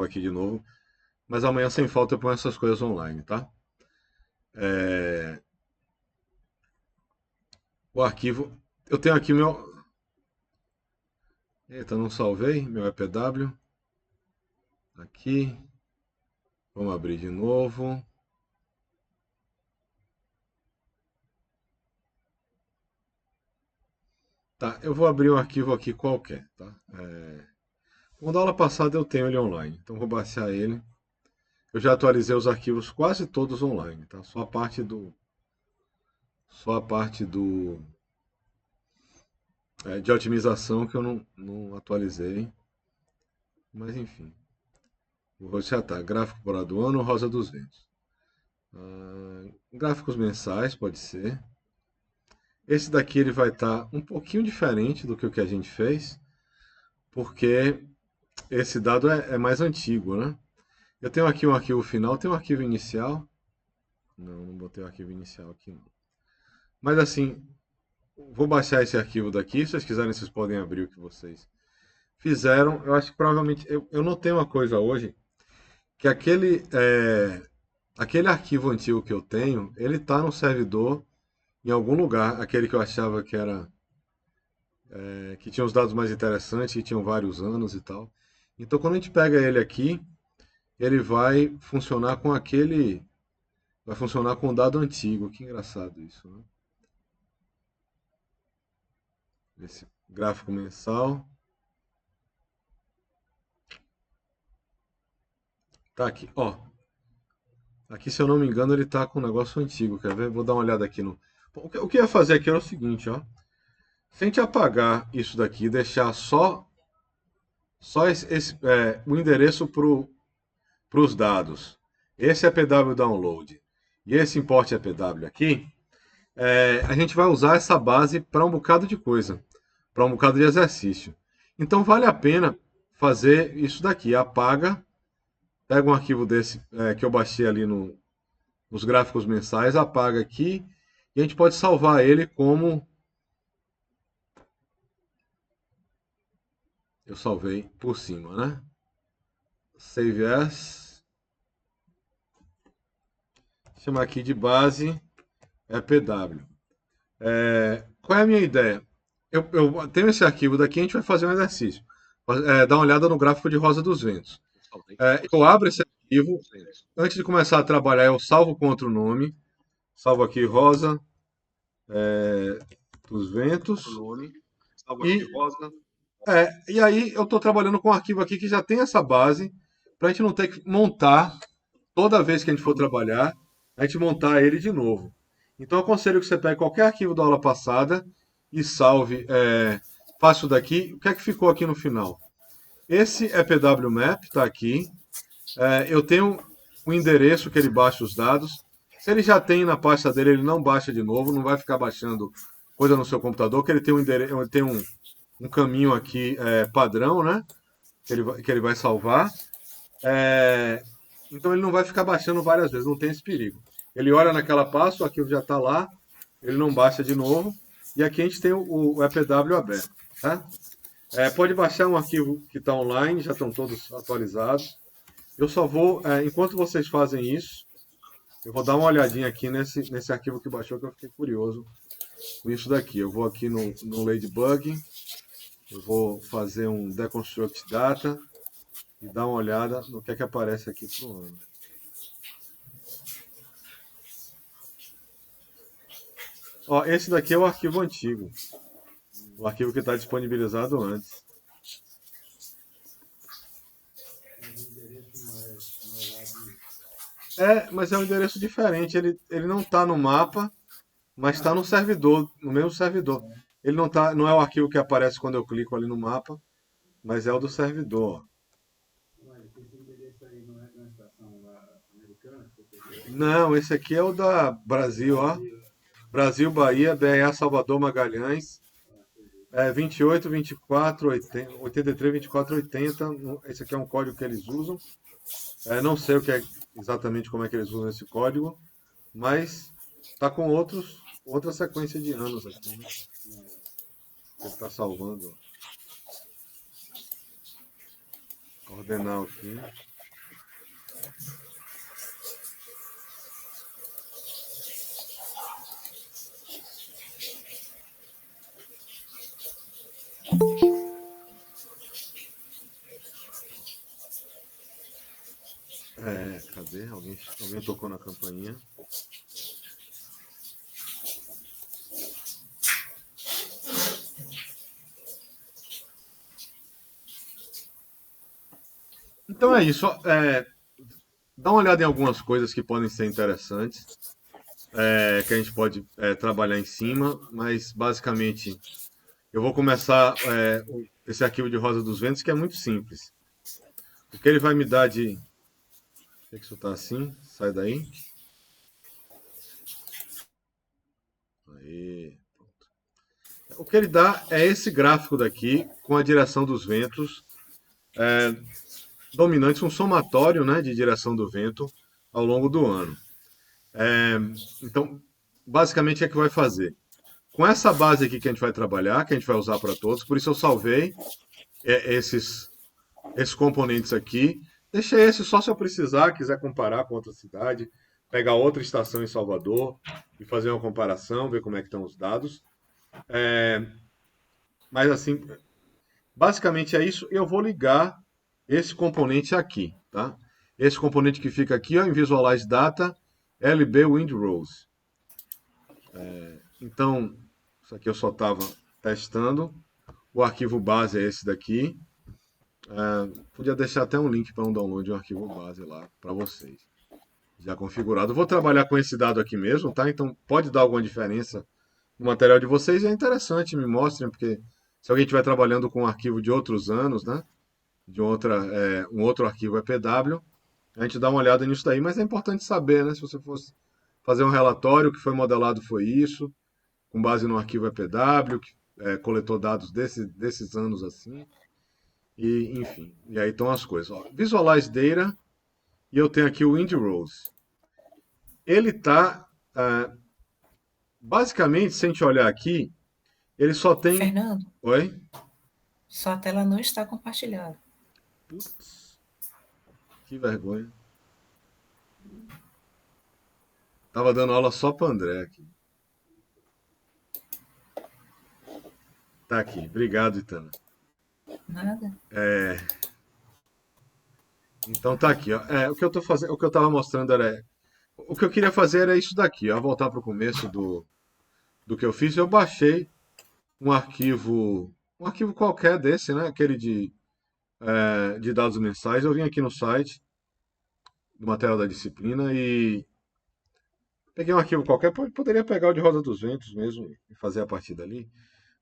aqui de novo, mas amanhã sem falta eu ponho essas coisas online, tá? É, o arquivo, eu tenho aqui meu, eita, não salvei meu EPW, aqui, vamos abrir de novo. Tá, eu vou abrir um arquivo aqui qualquer, tá? O da aula passada eu tenho ele online, então vou baixar ele. Eu já atualizei os arquivos quase todos online, tá? Só a parte do de otimização que eu não atualizei, mas enfim. Vou já tá, gráfico por do ano, Rosa dos Ventos. Gráficos mensais, pode ser. Esse daqui ele vai estar um pouquinho diferente do que o que a gente fez, porque esse dado é mais antigo, né? Eu tenho aqui um arquivo final, tem um arquivo inicial. Não botei o arquivo inicial aqui não. Mas assim, vou baixar esse arquivo daqui. Se vocês quiserem, vocês podem abrir o que vocês fizeram. Eu acho que provavelmente. Eu notei uma coisa hoje, que aquele arquivo antigo que eu tenho, ele está no servidor em algum lugar, aquele que eu achava que era. Que tinha os dados mais interessantes, que tinham vários anos e tal. Então quando a gente pega ele aqui, ele vai funcionar com aquele. Vai funcionar com o dado antigo. Que engraçado isso, né? Esse gráfico mensal. Tá aqui, ó. Aqui, se eu não me engano, ele tá com um negócio antigo. Quer ver? Vou dar uma olhada aqui no. O que eu ia fazer aqui era o seguinte, ó. Se a gente apagar isso daqui e deixar só o endereço para os dados, esse é PW download e esse import EPW aqui, a gente vai usar essa base para um bocado de coisa, para um bocado de exercício. Então vale a pena fazer isso daqui. Apaga, pega um arquivo desse que eu baixei ali nos gráficos mensais, apaga aqui e a gente pode salvar ele como eu salvei por cima, né? Save as. Chamar aqui de base EPW. Qual é a minha ideia? Eu tenho esse arquivo daqui, a gente vai fazer um exercício. Dar uma olhada no gráfico de Rosa dos Ventos. Eu abro esse arquivo, antes de começar a trabalhar, eu salvo com outro nome. Salvo aqui Rosa dos Ventos. E, e aí eu estou trabalhando com um arquivo aqui que já tem essa base, para a gente não ter que montar toda vez que a gente for trabalhar, a gente montar ele de novo. Então eu aconselho que você pegue qualquer arquivo da aula passada e salve. Faça o daqui. O que é que ficou aqui no final? Esse EPWMap está aqui. Eu tenho o endereço que ele baixa os dados. Se ele já tem na pasta dele, ele não baixa de novo, não vai ficar baixando coisa no seu computador, que ele tem ele tem um caminho aqui padrão, né? Que ele vai salvar. É, então ele não vai ficar baixando várias vezes, não tem esse perigo. Ele olha naquela pasta, o arquivo já está lá, ele não baixa de novo. E aqui a gente tem o EPW aberto. Tá? Pode baixar um arquivo que está online, já estão todos atualizados. Eu só vou, enquanto vocês fazem isso, eu vou dar uma olhadinha aqui nesse arquivo que baixou, que eu fiquei curioso com isso daqui. Eu vou aqui no Ladybug, eu vou fazer um Deconstruct Data e dar uma olhada no que é que aparece aqui pro ano. Ó, esse daqui é o arquivo antigo. O arquivo que está disponibilizado antes. Mas é um endereço diferente. Ele não está no mapa, mas está no servidor, no mesmo servidor. Ele não é o arquivo que aparece quando eu clico ali no mapa, mas é o do servidor. Não, esse aqui é o da Brasil, ó. Brasil, Bahia, BRA, Salvador, Magalhães. 28, 24, 80, 83, 24, 80. Esse aqui é um código que eles usam. Não sei exatamente como é que eles usam esse código, mas está com outra sequência de anos aqui, né? Ele está salvando. Ordenar aqui. Cadê? Alguém tocou na campainha. Então é isso. Dá uma olhada em algumas coisas que podem ser interessantes, que a gente pode trabalhar em cima, mas basicamente eu vou começar esse arquivo de Rosa dos Ventos, que é muito simples. O que ele vai me dar de. Por que isso está assim? Sai daí. Aí. O que ele dá é esse gráfico daqui, com a direção dos ventos dominantes, um somatório, né, de direção do vento ao longo do ano. Então, basicamente, o que é que vai fazer? Com essa base aqui que a gente vai trabalhar, que a gente vai usar para todos, por isso eu salvei esses componentes aqui. Deixei esse só se eu precisar, quiser comparar com outra cidade, pegar outra estação em Salvador e fazer uma comparação, ver como é que estão os dados. Mas assim, basicamente é isso. Eu vou ligar esse componente aqui, tá? Esse componente que fica aqui, ó, em Visualize Data, LB Windrose. Então, isso aqui eu só estava testando. O arquivo base é esse daqui. Podia deixar até um link para um download de um arquivo base lá para vocês. Já configurado. Eu vou trabalhar com esse dado aqui mesmo, tá? Então pode dar alguma diferença no material de vocês. É interessante, me mostrem, porque se alguém estiver trabalhando com um arquivo de outros anos, né? De um outro arquivo EPW, a gente dá uma olhada nisso daí. Mas é importante saber, né? Se você fosse fazer um relatório, o que foi modelado foi isso, com base no arquivo EPW, que coletou dados desses anos assim. E, enfim, e aí estão as coisas. Ó, Visualize Data, e eu tenho aqui o Windrose. Ele está, basicamente, se a gente olhar aqui, ele só tem... Fernando, Oi? sua tela não está compartilhada. Putz, que vergonha. Tava dando aula só para André aqui. Tá aqui. Obrigado, Itana. Nada. Então tá aqui, ó. O que eu tô fazendo, o que eu tava mostrando era, o que eu queria fazer era isso daqui, ó, voltar para o começo do que eu fiz. Eu baixei um arquivo qualquer desse, né? Aquele de dados mensais. Eu vim aqui no site do material da disciplina e peguei um arquivo qualquer. Poderia pegar o de Rosa dos Ventos mesmo e fazer a partir dali.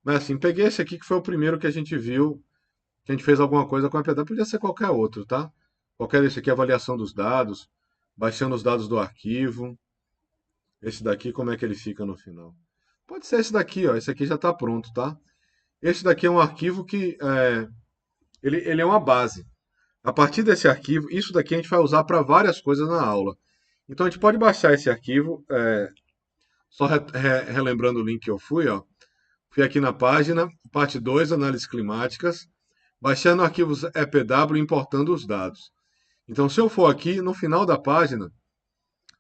Mas assim, peguei esse aqui que foi o primeiro que a gente viu, que a gente fez alguma coisa com a PDA. Podia ser qualquer outro, tá? Qualquer desse aqui, avaliação dos dados, baixando os dados do arquivo. Esse daqui, como é que ele fica no final? Pode ser esse daqui, ó. Esse aqui já está pronto, tá? Esse daqui é um arquivo que ele é uma base. A partir desse arquivo, isso daqui a gente vai usar para várias coisas na aula. Então a gente pode baixar esse arquivo, só relembrando o link que eu fui, ó. Fui aqui na página, parte 2, análises climáticas, baixando arquivos EPW e importando os dados. Então, se eu for aqui, no final da página,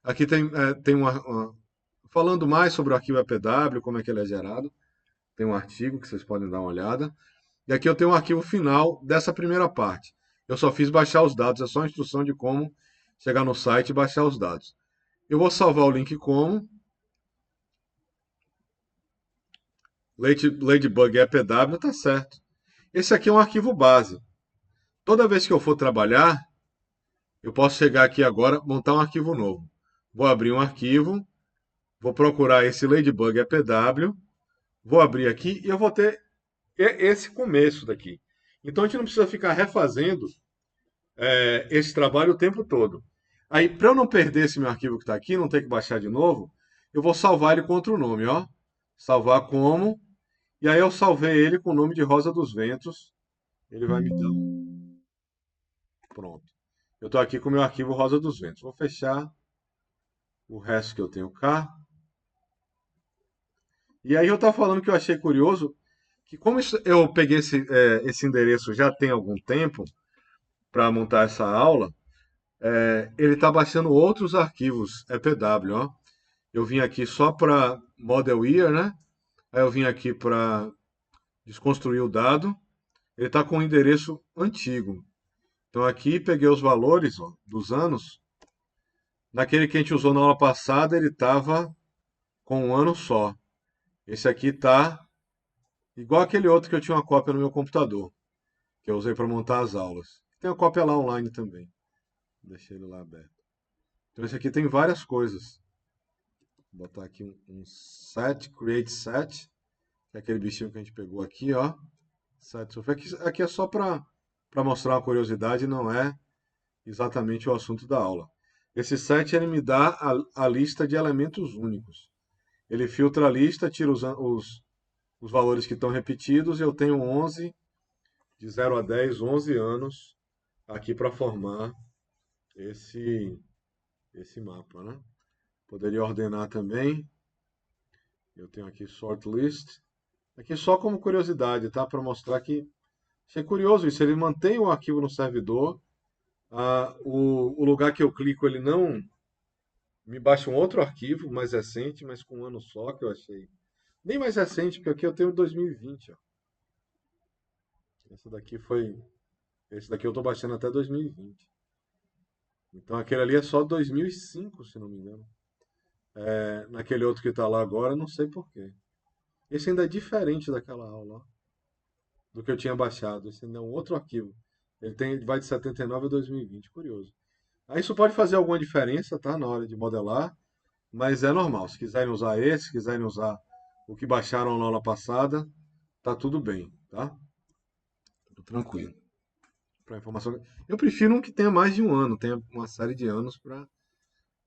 aqui tem falando mais sobre o arquivo EPW, como é que ele é gerado. Tem um artigo que vocês podem dar uma olhada. E aqui eu tenho um arquivo final dessa primeira parte. Eu só fiz baixar os dados, é só a instrução de como chegar no site e baixar os dados. Eu vou salvar o link como Ladybug EPW, tá certo. Esse aqui é um arquivo base. Toda vez que eu for trabalhar, eu posso chegar aqui agora, montar um arquivo novo. Vou abrir um arquivo, vou procurar esse Ladybug EPW, vou abrir aqui e eu vou ter esse começo daqui. Então a gente não precisa ficar refazendo esse trabalho o tempo todo. Aí, para eu não perder esse meu arquivo que está aqui, não ter que baixar de novo, eu vou salvar ele com outro nome, ó. Salvar como. E aí eu salvei ele com o nome de Rosa dos Ventos. Ele vai me dar. Pronto. Eu estou aqui com o meu arquivo Rosa dos Ventos. Vou fechar o resto que eu tenho cá. E aí eu estava falando que eu achei curioso que como eu peguei esse endereço já tem algum tempo para montar essa aula, Ele está baixando outros arquivos EPW, ó. Eu vim aqui só para Model Year, né? Aí eu vim aqui para desconstruir o dado. Ele está com um endereço antigo. Então aqui peguei os valores, ó, dos anos. Naquele que a gente usou na aula passada, ele estava com um ano só. Esse aqui está igual aquele outro que eu tinha uma cópia no meu computador, que eu usei para montar as aulas. Tem uma cópia lá online também. Deixei ele lá aberto. Então esse aqui tem várias coisas. Vou botar aqui um set, create set, que é aquele bichinho que a gente pegou aqui, ó. Set software. Aqui é só para mostrar uma curiosidade, não é exatamente o assunto da aula. Esse set ele me dá a lista de elementos únicos. Ele filtra a lista, tira os valores que estão repetidos e eu tenho 11, de 0 a 10, 11 anos aqui para formar esse, esse mapa, né? Poderia ordenar também. Eu tenho aqui sort list. Aqui só como curiosidade, tá? Para mostrar que achei curioso isso. Ele mantém o arquivo no servidor. O lugar que eu clico, ele não me baixa um outro arquivo mais recente, mas com um ano só, que eu achei. Nem mais recente, porque aqui eu tenho 2020, ó. Esse daqui foi. Esse daqui eu estou baixando até 2020. Então aquele ali é só 2005, se não me engano. Naquele outro que está lá agora, não sei por quê. Esse ainda é diferente daquela aula, ó, do que eu tinha baixado. Esse ainda é um outro arquivo. Ele vai de 79 a 2020, curioso. Aí isso pode fazer alguma diferença, tá? Na hora de modelar, mas é normal. Se quiserem usar esse, se quiserem usar o que baixaram na aula passada, tá tudo bem, tá? Tudo tranquilo. Para informação. Eu prefiro um que tenha mais de um ano, tenha uma série de anos para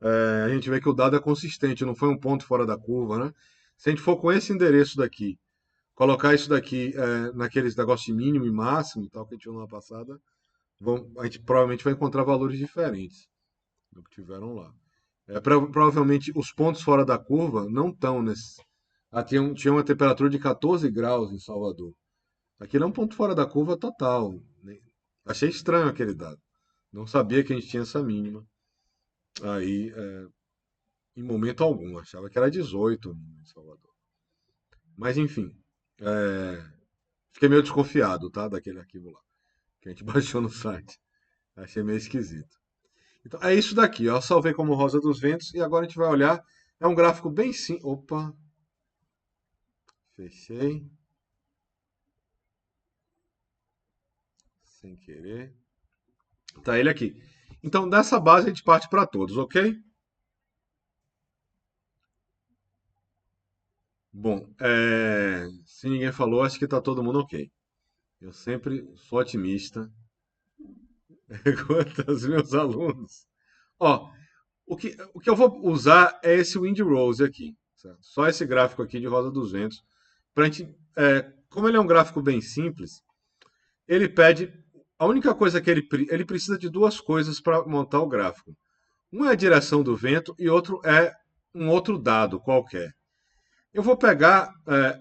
a gente ver que o dado é consistente, não foi um ponto fora da curva, né? Se a gente for com esse endereço daqui, colocar isso daqui naqueles negócios de mínimo e máximo, tal que a gente viu na passada, a gente provavelmente vai encontrar valores diferentes do que tiveram lá. Provavelmente os pontos fora da curva não estão nesse. Tinha uma temperatura de 14 graus em Salvador. Aquilo é um ponto fora da curva total, né? Achei estranho aquele dado. Não sabia que a gente tinha essa mínima. Aí, em momento algum, achava que era 18 em Salvador. Mas enfim, é, fiquei meio desconfiado, tá, daquele arquivo lá, que a gente baixou no site. Achei meio esquisito. Então, é isso daqui, ó. Salvei como Rosa dos Ventos e agora a gente vai olhar. É um gráfico bem simples. Opa, fechei. Sem querer. Tá ele aqui. Então, dessa base a gente parte para todos, ok? Bom, se ninguém falou, acho que tá todo mundo ok. Eu sempre sou otimista quanto aos meus alunos. Ó, o que eu vou usar é esse Windrose aqui, certo? Só esse gráfico aqui de Rosa dos Ventos. Pra gente, como ele é um gráfico bem simples, ele pede. A única coisa que ele precisa de duas coisas para montar o gráfico. Um é a direção do vento e outro é um outro dado qualquer. Eu vou pegar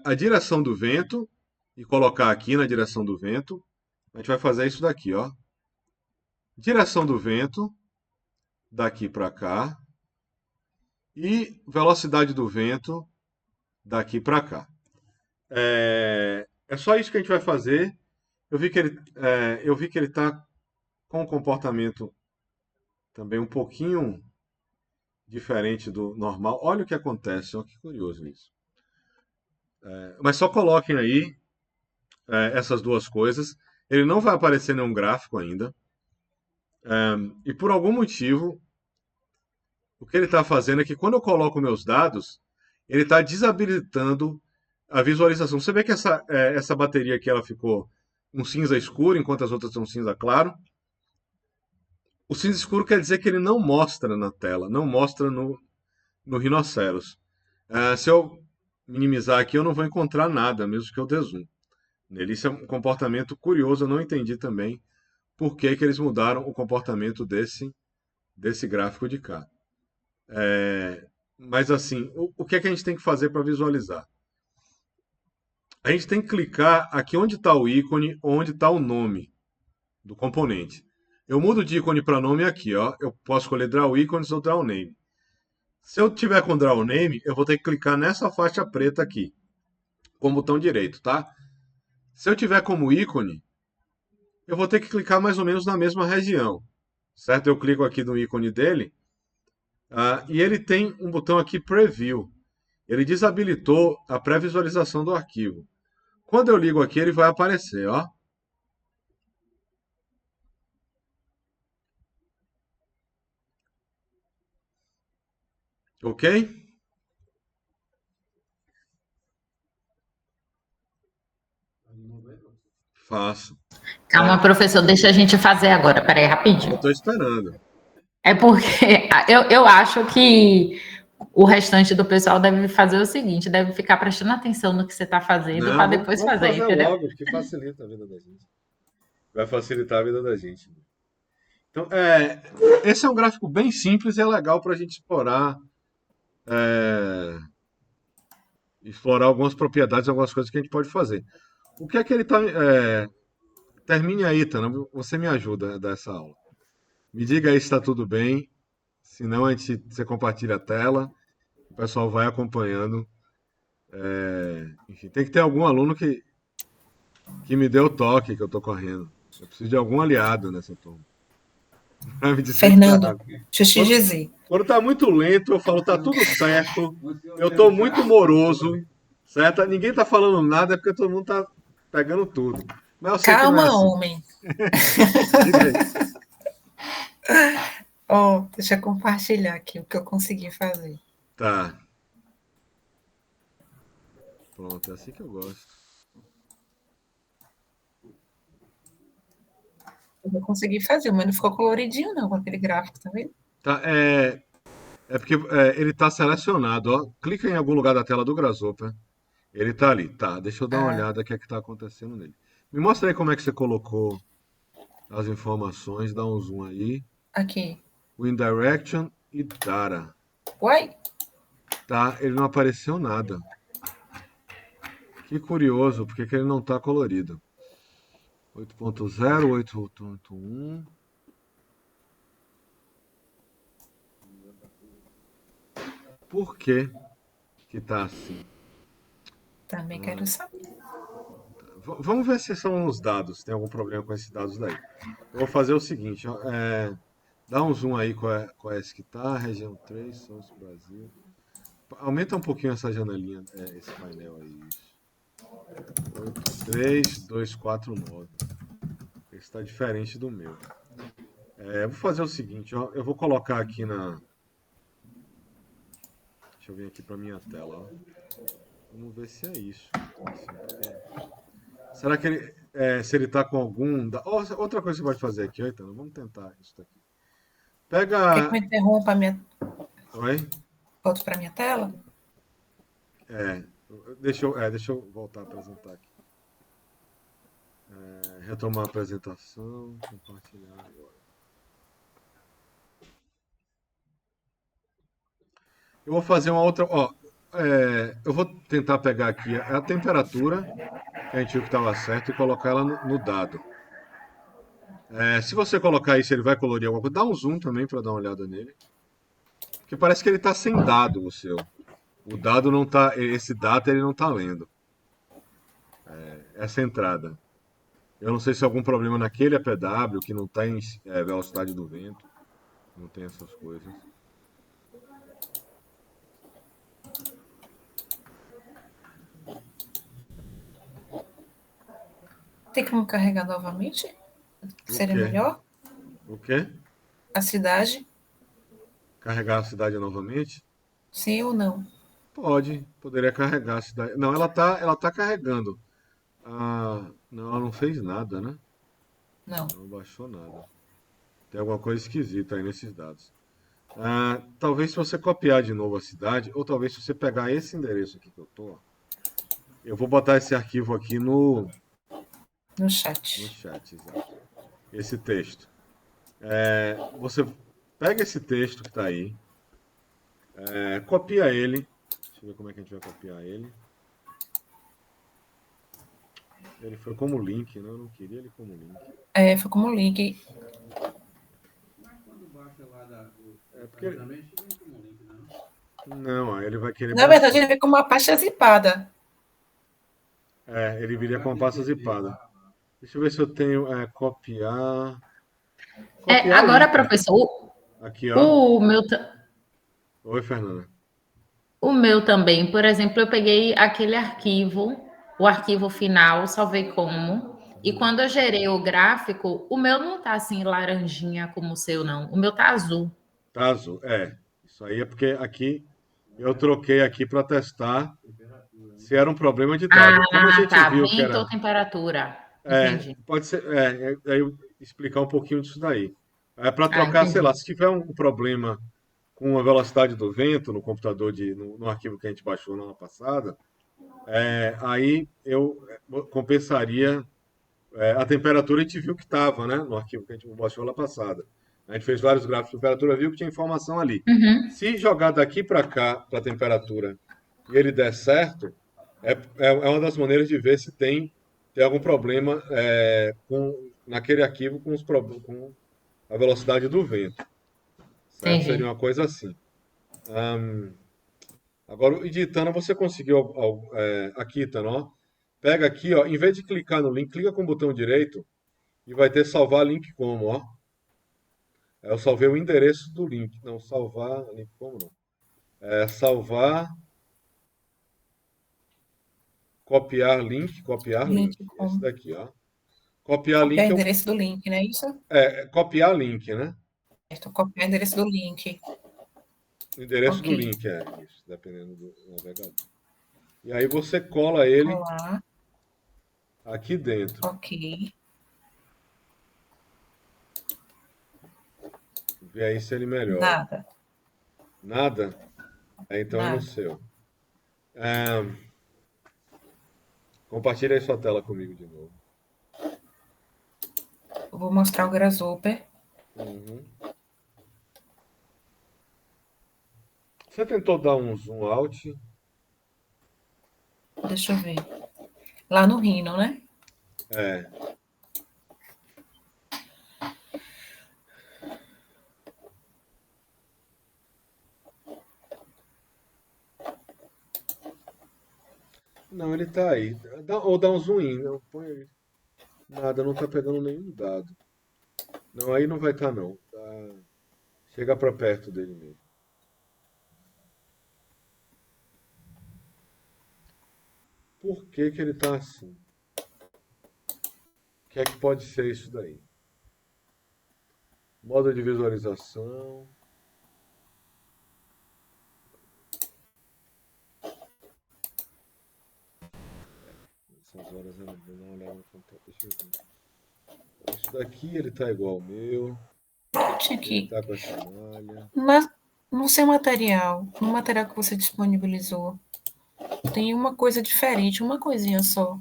a direção do vento e colocar aqui na direção do vento. A gente vai fazer isso daqui, ó. Direção do vento, daqui para cá. E velocidade do vento, daqui para cá. É só isso que a gente vai fazer. Eu vi que ele está com um comportamento também um pouquinho diferente do normal. Olha o que acontece, ó, que curioso isso. Mas só coloquem aí essas duas coisas. Ele não vai aparecer nenhum gráfico ainda. E por algum motivo, o que ele está fazendo é que quando eu coloco meus dados, ele está desabilitando a visualização. Você vê que essa bateria aqui ela ficou um cinza escuro, enquanto as outras são cinza claro. O cinza escuro quer dizer que ele não mostra na tela, não mostra no Rhinoceros. Se eu minimizar aqui, eu não vou encontrar nada, mesmo que eu dê zoom nele. Isso é um comportamento curioso, eu não entendi também por que eles mudaram o comportamento desse gráfico de cá. Mas assim, o que é que a gente tem que fazer para visualizar? A gente tem que clicar aqui onde está o ícone, onde está o nome do componente. Eu mudo de ícone para nome aqui, ó. Eu posso escolher Draw Icons ou Draw Name. Se eu tiver com Draw Name, eu vou ter que clicar nessa faixa preta aqui, com o botão direito, tá? Se eu tiver como ícone, eu vou ter que clicar mais ou menos na mesma região, certo? Eu clico aqui no ícone dele, e ele tem um botão aqui Preview. Ele desabilitou a pré-visualização do arquivo. Quando eu ligo aqui, ele vai aparecer, ó. Ok? Faço. Calma, professor, deixa a gente fazer agora. Peraí, Eu rapidinho. estou esperando. É porque eu acho que o restante do pessoal deve fazer o seguinte, deve ficar prestando atenção no que você está fazendo Não, para depois vamos fazer, fazer entendeu? logo, que facilita a vida da gente. Vai facilitar a vida da gente. Então, esse é um gráfico bem simples e é legal para a gente explorar algumas propriedades, algumas coisas que a gente pode fazer. O que é que ele está. Termine aí, Tana. Você me ajuda a dar essa aula. Me diga aí se está tudo bem. Se não, você compartilha a tela. O pessoal vai acompanhando. Enfim, tem que ter algum aluno que me dê o toque que eu estou correndo. Eu preciso de algum aliado nessa turma. Pra me dizer que tá Fernando, rápido. deixa eu te dizer. Quando tá muito lento, eu falo, tá tudo certo. Eu tô muito moroso, certo? Ninguém tá falando nada, é porque todo mundo tá pegando tudo. Mas eu sei que não é Calma, assim. homem. Diga aí. Ó, deixa eu compartilhar aqui o que eu consegui fazer. Tá. Pronto, é assim que eu gosto. Eu consegui fazer, mas não ficou coloridinho não com aquele gráfico, tá vendo? Tá, é porque ele tá selecionado, ó. Clica em algum lugar da tela do Grasshopper. Ele tá ali. Tá, deixa eu dar uma Ah, olhada o que é que tá acontecendo nele. Me mostra aí como é que você colocou as informações, dá um zoom aí. aqui. Wind Direction e Data. Uai, Tá, ele não apareceu nada. Que curioso, porque que ele não está colorido. 8.0, 8.1. Por que que tá assim? também quero saber. Vamos ver se são os dados. Tem algum problema com esses dados daí. Eu vou fazer o seguinte, ó, dá um zoom aí qual é esse que tá, região 3, South Brasil. Aumenta um pouquinho essa janelinha, esse painel aí. Isso. 83249. Esse está diferente do meu. Eu vou fazer o seguinte, ó, eu vou colocar aqui na. Deixa eu vir aqui para minha tela, ó. Vamos ver se é isso que tá assim, será que se ele tá com algum. Outra coisa que você pode fazer aqui, ó, então, vamos tentar isso daqui. Quer que eu Pega. interrompa a minha Oi? foto para minha tela? É, deixa eu voltar a apresentar aqui. Retomar a apresentação, compartilhar agora. Eu vou fazer uma outra. Ó, eu vou tentar pegar aqui a temperatura, que a gente viu que estava certo, e colocar ela no dado. Se você colocar isso, ele vai colorir alguma coisa. Dá um zoom também para dar uma olhada nele. Porque parece que ele está sem dado o seu. O dado não tá. Esse data ele não está lendo. Essa entrada. Eu não sei se é algum problema naquele APW que não tem velocidade do vento. Não tem essas coisas. Tem como carregar novamente? O Seria quê? melhor? O quê? A cidade? Carregar a cidade novamente? Sim ou não? Poderia carregar a cidade. Não, ela tá carregando. Não, ela não fez nada, né? Não. Não baixou nada. Tem alguma coisa esquisita aí nesses dados. Talvez se você copiar de novo a cidade, ou talvez se você pegar esse endereço aqui que eu tô, ó, eu vou botar esse arquivo aqui No no chat. chat, exato. Esse texto. Você pega esse texto que está aí, copia ele. Deixa eu ver como é que a gente vai copiar ele. Ele foi como link, né? Eu não queria ele como link. Foi como link. É porque... Não, aí ele vai querer Na verdade, baixar. ele vem com uma pasta zipada. Ele viria com a pasta zipada. Deixa eu ver se eu tenho copiar. Copiar Agora, link. professor, Aqui, ó. o meu, Oi, Fernanda. o meu também, por exemplo, eu peguei aquele arquivo, o arquivo final, salvei como, e quando eu gerei o gráfico, o meu não tá assim laranjinha como o seu, não. O meu tá azul. Tá azul. Isso aí é porque aqui eu troquei aqui para testar se era um problema de dado. Como a Ah, gente tá. viu que Vento ou era. temperatura. Entendi. Pode ser. Aí eu explicar um pouquinho disso daí. É para Ah, trocar, sei lá, entendi. se tiver um problema com a velocidade do vento no computador, no arquivo que a gente baixou na ano passada, aí eu compensaria a temperatura. A gente viu que estava, né, no arquivo que a gente baixou lá passada. A gente fez vários gráficos de temperatura, viu que tinha informação ali. Uhum, Se jogar daqui para cá, para a temperatura, e ele der certo, é uma das maneiras de ver se tem algum problema naquele arquivo com a velocidade do vento. Certo? Seria entendi. uma coisa assim. Ahn, Agora, editando, você conseguiu aqui, tá, ó. Pega aqui, ó, em vez de clicar no link, clica com o botão direito e vai ter salvar link como, ó. Eu salvei o endereço do link. Não, salvar link como não. Salvar, copiar Link link. Esse com. daqui, ó. Copiar Copiar link o endereço do link, não é isso? copiar link, né? Certo, copiar o endereço do link. O endereço Ok. do link é isso, dependendo do navegador. E aí você cola ele Olá. aqui dentro. Ok. Vê aí se ele melhora. Nada. Nada? Então é no Nada. seu. É, Compartilha aí sua tela comigo de novo. Eu vou mostrar o Grasshopper. Uhum. Você tentou dar um zoom out? Deixa eu ver. Lá no Rhino, né? É. Não, ele tá aí. Ou dá um zoom in. Não, põe aí. Nada, não tá pegando nenhum dado. Não, aí não vai estar não. Chega pra perto dele mesmo. Por que que ele tá assim? O que é que pode ser isso daí? Modo de visualização. Essas horas eu vou dar uma olhada no computador. Deixa eu ver. Isso daqui ele tá igual ao meu. Eu tinha Ele que. tá com essa malha. No seu material, no material que você disponibilizou, tem uma coisa diferente, uma coisinha só.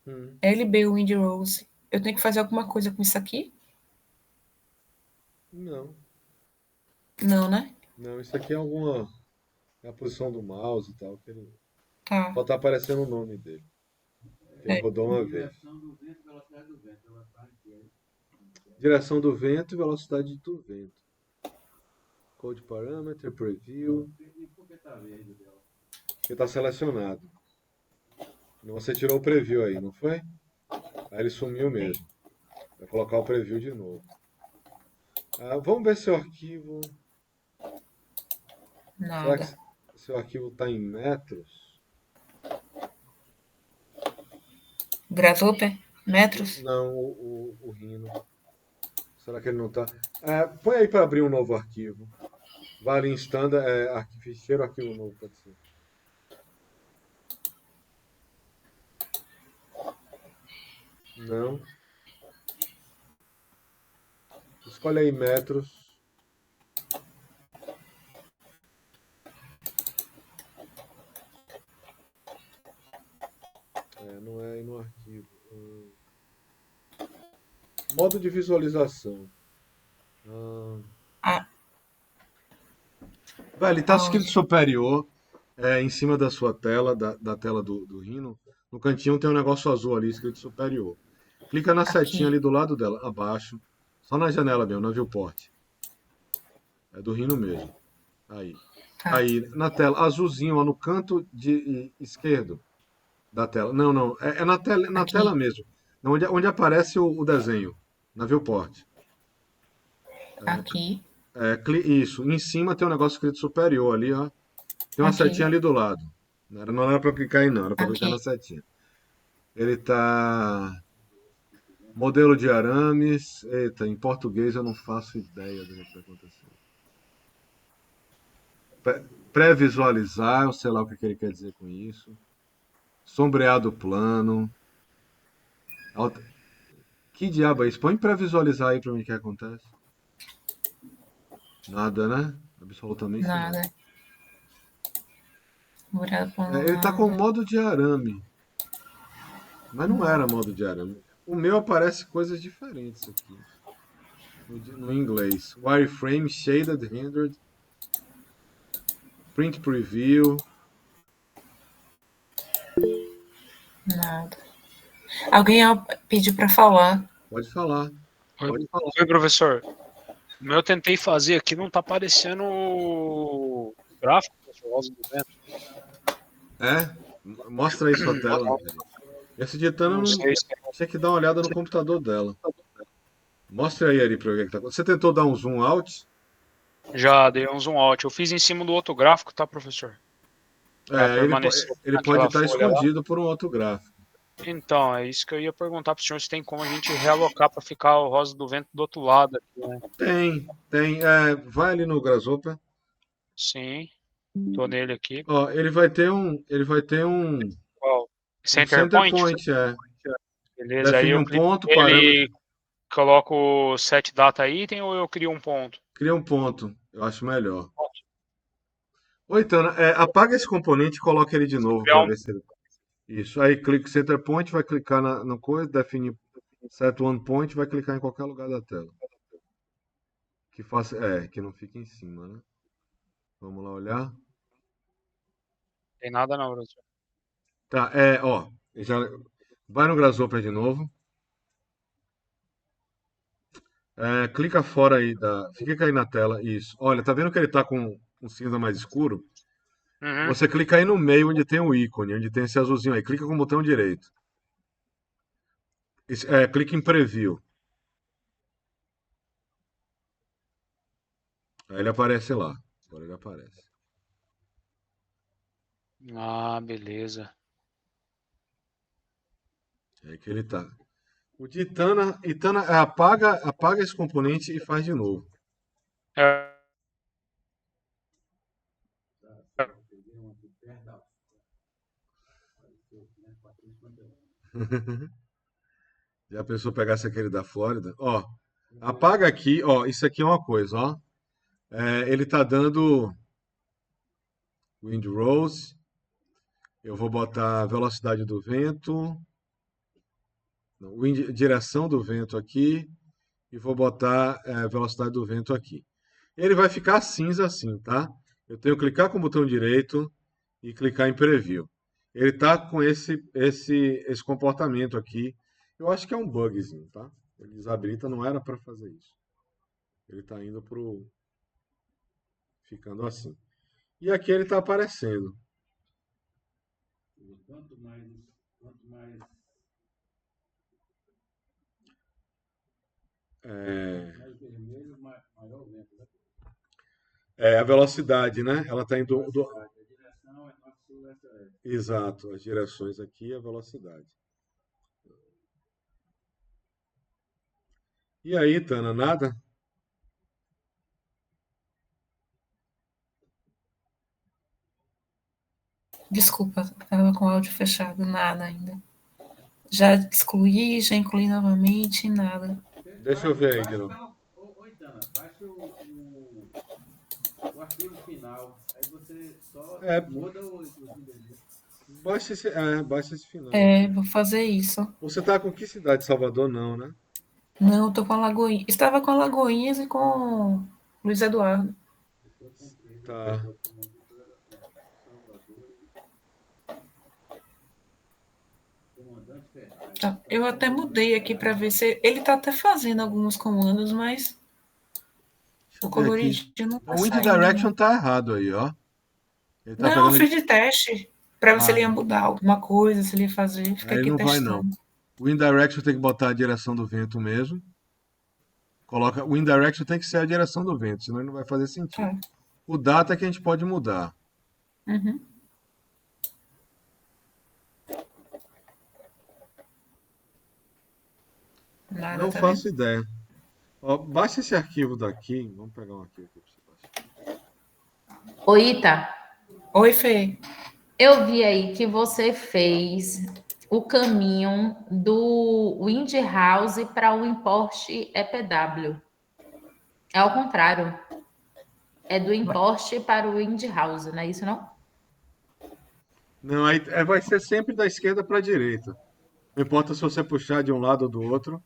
Hum, LB Windrose. Eu tenho que fazer alguma coisa com isso aqui? não. Não, né? Não, isso aqui é a posição do mouse e tal. Que ele, Tá. só tá aparecendo o nome dele. Que ele É. rodou uma vez. Direção do vento e velocidade do vento. Code Parameter, Preview. Que está selecionado. Você tirou o preview aí, não foi? Aí ele sumiu mesmo. Vai colocar o preview de novo. Vamos ver se o arquivo. Será Nada. que seu arquivo está em metros? Grasshopper? Metros? Não, o Rhino. Será que ele não está? Põe aí para abrir um novo arquivo. Vai ali em standard, ficheiro, arquivo novo, pode ser. Não. Escolhe aí metros. Não é aí no arquivo. Modo de visualização. Ah, Ele está escrito aonde? superior, em cima da sua tela, da tela do Rhino. No cantinho tem um negócio azul ali escrito superior. Clica na setinha Aqui. ali do lado dela, abaixo. Só na janela mesmo, na viewport. É do Rhino mesmo. Aí. Tá. Aí, na tela, azulzinho, ó, no canto esquerdo da tela. Não, não. É na Aqui. tela mesmo. Onde aparece o desenho. Na viewport. Aqui. Isso. Em cima tem um negócio escrito superior ali, ó. Tem uma Aqui. setinha ali do lado. Não era pra clicar aí, não. Era pra clicar na Aqui. setinha. Ele tá. Modelo de arames. Eita, em português eu não faço ideia do que está acontecendo. Pré-visualizar, eu sei lá o que ele quer dizer com isso. Sombreado plano. Que diabo é isso? Põe pré-visualizar aí pra mim o que acontece. Nada, né? Absolutamente nada. Nada. Morado por Ele tá com nada. modo de arame. Mas não era modo de arame. O meu aparece coisas diferentes aqui. No inglês. Wireframe, Shaded, Rendered. Print Preview. Nada. Alguém pediu para falar. Pode falar. Oi, professor. O meu eu tentei fazer aqui, não tá aparecendo o gráfico do Rosa do Vento. Mostra aí sua tela. Esse Ditana Não sei se tinha que dar uma olhada no computador dela. Mostra aí, Ari, pra ver o que tá acontecendo. Você tentou dar um zoom out? já dei um zoom out. Eu fiz em cima do outro gráfico, tá, professor? Ele pode estar escondido por um outro gráfico. Então, é isso que eu ia perguntar pro senhor, se tem como a gente realocar para ficar o Rosa do Vento do outro lado aqui, né? Tem. Vai ali no Grasshopper. Sim, tô nele aqui. Ó, ele vai ter um Qual? center point, Beleza, aí define eu um clico ponto, nele parâmetro, e coloco set data item ou eu crio um ponto? cria um ponto. Eu acho melhor. Oi, Tana, apaga esse componente e coloca ele de novo Criar para um... ver se ele... Isso, aí clica center point, vai clicar no coisa, define set one point, vai clicar em qualquer lugar da tela. Que não fique em cima, né? Vamos lá olhar. Tem nada não, professor. Tá, ó, já vai no Grasshopper de novo. Clica fora aí clica aí na tela, isso. Olha, tá vendo que ele tá com um cinza mais escuro? Uhum. Você clica aí no meio onde tem o ícone, onde tem esse azulzinho aí. Clica com o botão direito. Clica em Preview. Aí ele aparece lá. Agora ele aparece. Ah, beleza. É aí que ele tá. O de Itana apaga esse componente e faz de novo. É, Já pensou pegasse aquele da Flórida? Ó, apaga aqui, ó, isso aqui é uma coisa, ó. Ele tá dando Windrose. Eu vou botar velocidade do vento, não, direção do vento aqui e vou botar velocidade do vento aqui. Ele vai ficar cinza assim, tá? Eu tenho que clicar com o botão direito e clicar em Preview. Ele tá com esse comportamento aqui. Eu acho que é um bugzinho, tá? Ele desabilita, não era para fazer isso. Ele tá indo ficando assim. E aqui ele tá aparecendo. Quanto mais a velocidade, né? Ela tá indo Exato, as direções aqui e a velocidade. E aí, Tana, nada? Desculpa, estava com o áudio fechado. Nada ainda. Já excluí, já incluí novamente, nada. Deixa eu ver aí de novo. Oi, Tana, baixa o arquivo final. Aí você só muda o baixa esse final. Vou fazer isso. Você tá com que cidade? Salvador, não, né? Não, estou com Alagoinhas. Estava com Alagoinhas e com Luiz Eduardo. Tá. Tá, eu até mudei aqui para ver se ele tá até fazendo alguns comandos, mas Deixa o eu ver aqui. coloridinho não tá O Wind saindo, Direction não. tá errado aí, ó. Ele tá Não, eu pegando. fiz de teste para ver se Ah, ele ia mudar alguma coisa, se ele ia fazer. Fica aí aqui não vai não. testando. O Wind Direction tem que botar a direção do vento mesmo. Coloca. O Wind Direction tem que ser a direção do vento, senão ele não vai fazer sentido. Tá. O data é que a gente pode mudar. Uhum. Nada, Não tá vendo? faço ideia. Ó, baixa esse arquivo daqui. Vamos pegar um arquivo aqui pra você baixar. Ô, Ita, Oi, Fê. eu vi aí que você fez o caminho do Windhouse para o import EPW. É ao contrário. É do import para o Windhouse, não é isso, não? Não, aí vai ser sempre da esquerda para a direita. Não importa se você puxar de um lado ou do outro,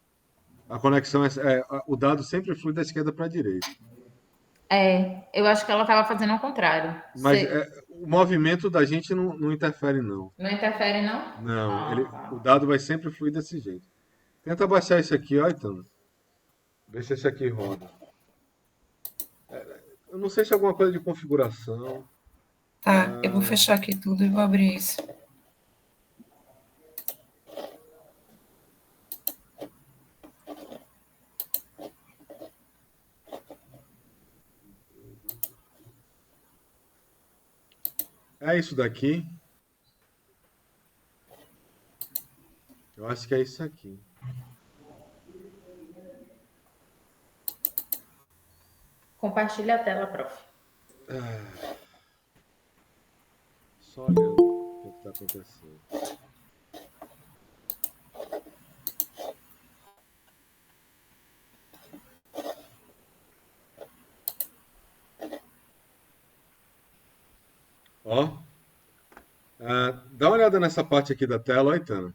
a conexão o dado sempre flui da esquerda para a direita. É, eu acho que ela estava fazendo ao contrário. Mas Você o movimento da gente não interfere, não. não interfere, não? Não, Ah, o tá. dado vai sempre fluir desse jeito. Tenta baixar esse aqui, ó, então. Vê se esse aqui roda. Eu não sei se é alguma coisa de configuração. Tá, eu vou fechar aqui tudo e vou abrir isso. É isso daqui. Eu acho que é isso aqui. Compartilha a tela, prof. Só olhando o que está acontecendo. Ó, dá uma olhada nessa parte aqui da tela, ó, Itana.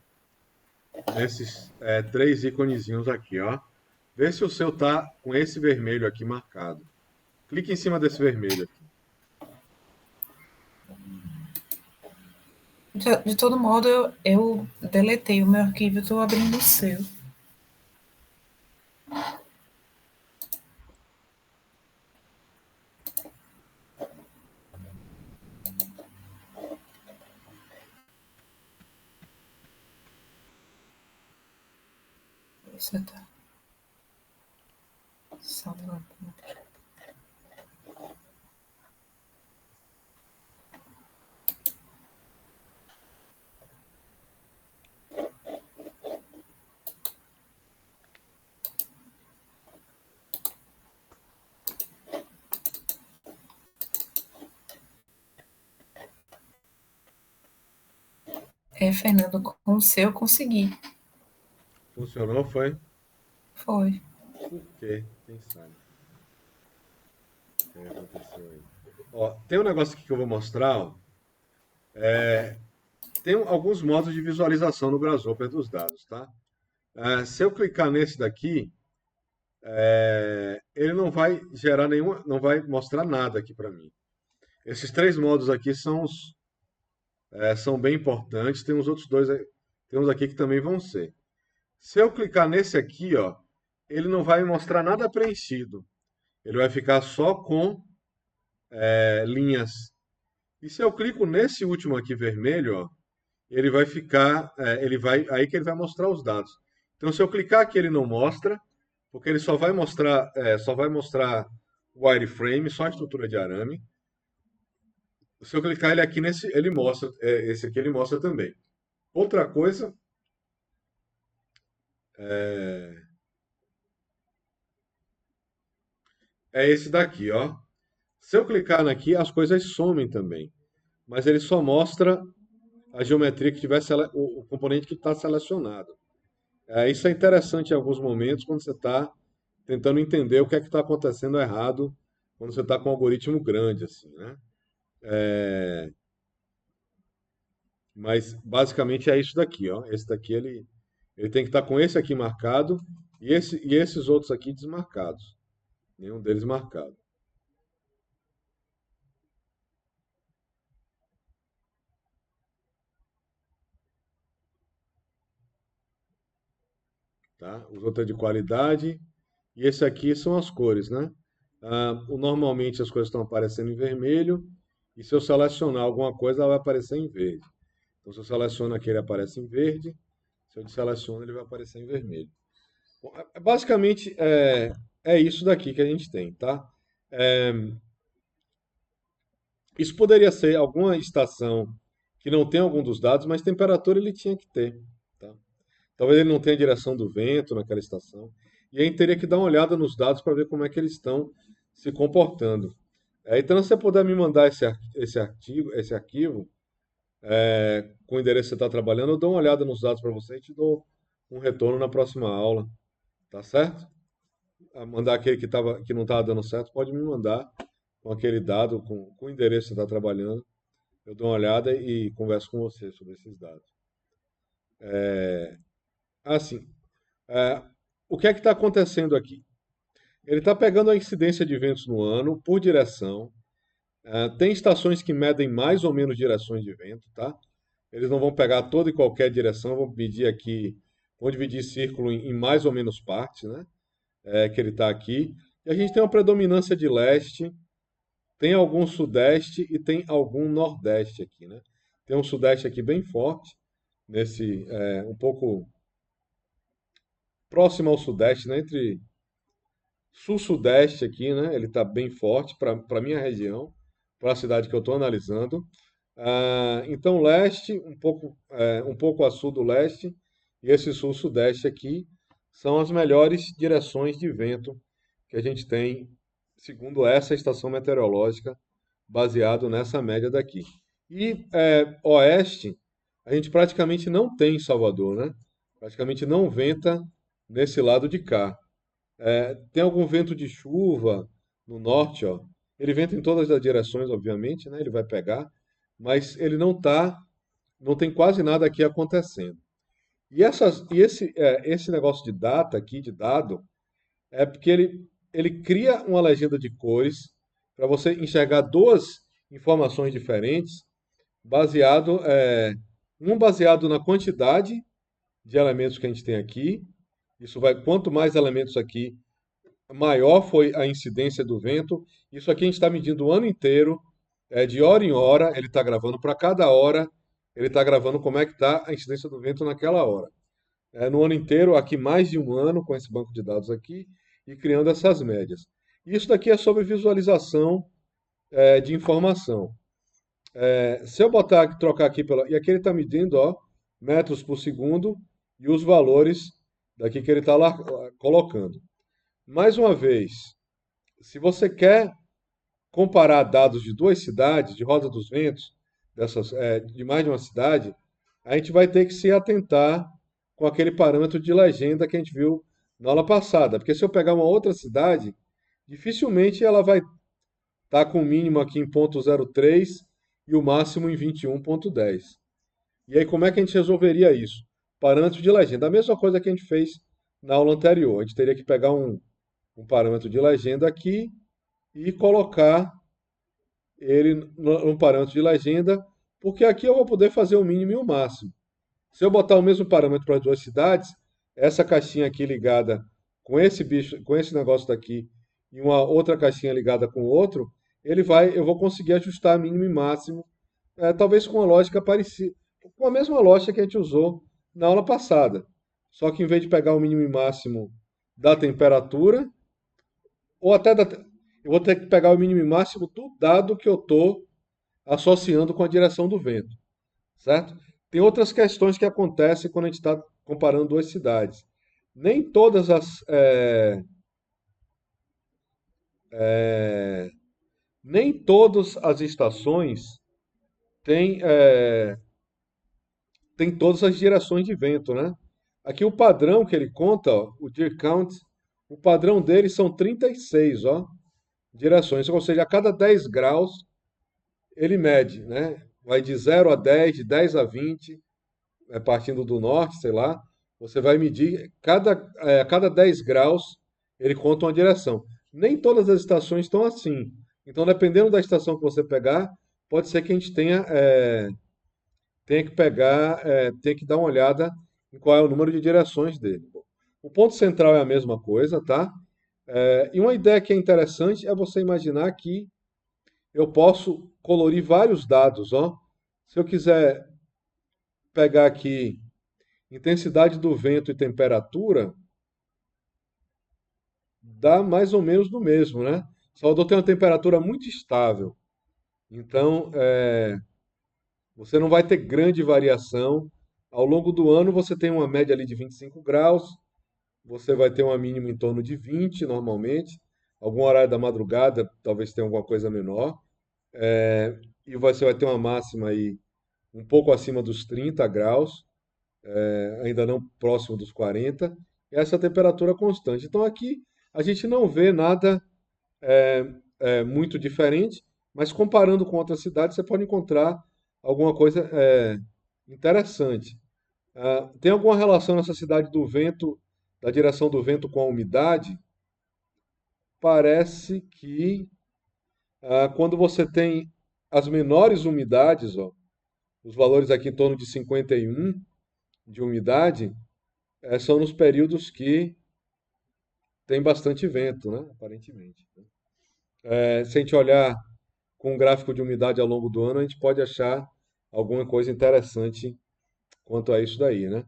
Nesses três íconezinhos aqui, ó. Vê se o seu tá com esse vermelho aqui marcado. Clique em cima desse vermelho aqui. De todo modo, eu deletei o meu arquivo e estou abrindo o seu. Você tá salvando. É, Fernando, com o seu eu consegui. Funcionou, foi? Foi. Por quê? Quem sabe? O que aconteceu aí? Ó, tem um negócio aqui que eu vou mostrar, ó. Tem alguns modos de visualização no Grasshopper dos dados, tá? Se eu clicar nesse daqui, ele não vai gerar nenhuma, não vai mostrar nada aqui para mim. Esses três modos aqui são bem importantes. Tem uns outros dois, tem uns aqui que também vão ser. Se eu clicar nesse aqui, ó, ele não vai mostrar nada preenchido. Ele vai ficar só com linhas. E se eu clico nesse último aqui vermelho, ó, ele vai ficar, aí que ele vai mostrar os dados. Então, se eu clicar aqui, ele não mostra, porque ele só vai mostrar o wireframe, só a estrutura de arame. Se eu clicar ele aqui nesse, ele mostra, esse aqui ele mostra também. Outra coisa é esse daqui, ó. Se eu clicar aqui, as coisas somem também, mas ele só mostra a geometria que tiver o componente que está selecionado. Isso é interessante em alguns momentos quando você está tentando entender o que é que está acontecendo errado quando você está com um algoritmo grande, assim, né? Mas basicamente é isso daqui, ó. Esse daqui ele tem que estar com esse aqui marcado e esses outros aqui desmarcados. Nenhum deles marcado. tá? Os outros é de qualidade. E esse aqui são as cores, né? Normalmente as coisas estão aparecendo em vermelho. E se eu selecionar alguma coisa, ela vai aparecer em verde. Então, se eu seleciono aqui, ele aparece em verde. Se eu seleciono, ele vai aparecer em vermelho. Bom, basicamente, é isso daqui que a gente tem, tá? É, isso poderia ser alguma estação que não tem algum dos dados, mas temperatura ele tinha que ter, tá? Talvez ele não tenha a direção do vento naquela estação. E aí teria que dar uma olhada nos dados para ver como é que eles estão se comportando. Então, se você puder me mandar esse arquivo com o endereço que você está trabalhando, eu dou uma olhada nos dados para você e te dou um retorno na próxima aula, tá certo? Mandar aquele que não estava dando certo, pode me mandar com aquele dado, com o endereço que você está trabalhando. Eu dou uma olhada e converso com você sobre esses dados. Assim, o que é que está acontecendo aqui? Ele está pegando a incidência de ventos no ano por direção. Tem estações que medem mais ou menos direções de vento, tá? Eles não vão pegar toda e qualquer direção, vão medir aqui, vão dividir círculo em mais ou menos partes, né? Que ele está aqui. E a gente tem uma predominância de leste, tem algum sudeste e tem algum nordeste aqui, né? Tem um sudeste aqui bem forte, um pouco próximo ao sudeste, né? Entre sul-sudeste aqui, né? Ele está bem forte para a minha região, para a cidade que eu estou analisando. Então, leste, um pouco a sul do leste, e esse sul-sudeste aqui são as melhores direções de vento que a gente tem, segundo essa estação meteorológica, baseado nessa média daqui. E oeste, a gente praticamente não tem em Salvador, né? Praticamente não venta nesse lado de cá. Tem algum vento de chuva no norte, ó. Ele venta em todas as direções, obviamente, né? Ele vai pegar, mas ele não tem quase nada aqui acontecendo. E esse negócio de data aqui, de dado, é porque ele cria uma legenda de cores para você enxergar duas informações diferentes, baseado na quantidade de elementos que a gente tem aqui. Quanto mais elementos aqui, maior foi a incidência do vento. Isso aqui a gente está medindo o ano inteiro, de hora em hora, ele está gravando para cada hora, ele está gravando como é que está a incidência do vento naquela hora. No ano inteiro, aqui mais de um ano com esse banco de dados aqui, e criando essas médias. Isso daqui é sobre visualização de informação. Se eu trocar aqui e aqui ele está medindo, ó, metros por segundo e os valores daqui que ele está lá colocando. Mais uma vez, se você quer comparar dados de duas cidades, de Roda dos Ventos, de mais de uma cidade, a gente vai ter que se atentar com aquele parâmetro de legenda que a gente viu na aula passada. Porque se eu pegar uma outra cidade, dificilmente ela vai estar com o mínimo aqui em 0.03 e o máximo em 21.10. E aí, como é que a gente resolveria isso? Parâmetro de legenda. A mesma coisa que a gente fez na aula anterior. A gente teria que pegar um parâmetro de legenda aqui e colocar ele no parâmetro de legenda, porque aqui eu vou poder fazer o mínimo e o máximo. Se eu botar o mesmo parâmetro para as duas cidades, essa caixinha aqui ligada com esse negócio daqui e uma outra caixinha ligada com o outro, eu vou conseguir ajustar mínimo e máximo, talvez com uma lógica parecida, com a mesma lógica que a gente usou na aula passada. Só que em vez de pegar o mínimo e máximo da temperatura, ou até eu vou ter que pegar o mínimo e máximo do dado que eu estou associando com a direção do vento, certo? Tem outras questões que acontecem quando a gente está comparando duas cidades. Nem todas as estações têm todas as direções de vento, né? Aqui o padrão que ele conta, ó, o Deer Count, o padrão dele são 36, ó, direções. Ou seja, a cada 10 graus ele mede, né? Vai de 0 a 10, de 10 a 20, partindo do norte, sei lá. Você vai medir, a cada 10 graus ele conta uma direção. Nem todas as estações estão assim. Então, dependendo da estação que você pegar, pode ser que a gente tenha que dar uma olhada em qual é o número de direções dele. O ponto central é a mesma coisa, tá? E uma ideia que é interessante é você imaginar que eu posso colorir vários dados, ó. Se eu quiser pegar aqui intensidade do vento e temperatura, dá mais ou menos no mesmo, né? Salvador tem uma temperatura muito estável, então você não vai ter grande variação. Ao longo do ano você tem uma média ali de 25 graus, você vai ter uma mínima em torno de 20 normalmente. Algum horário da madrugada talvez tenha alguma coisa menor. E você vai ter uma máxima aí um pouco acima dos 30 graus, ainda não próximo dos 40. Essa temperatura constante. Então aqui a gente não vê nada muito diferente, mas comparando com outras cidades você pode encontrar alguma coisa interessante. Tem alguma relação nessa cidade do vento, da direção do vento com a umidade? Parece que quando você tem as menores umidades, ó, os valores aqui em torno de 51 de umidade, são nos períodos que tem bastante vento, né? Aparentemente. Se a gente olhar com um gráfico de umidade ao longo do ano, a gente pode achar alguma coisa interessante quanto a isso daí, né?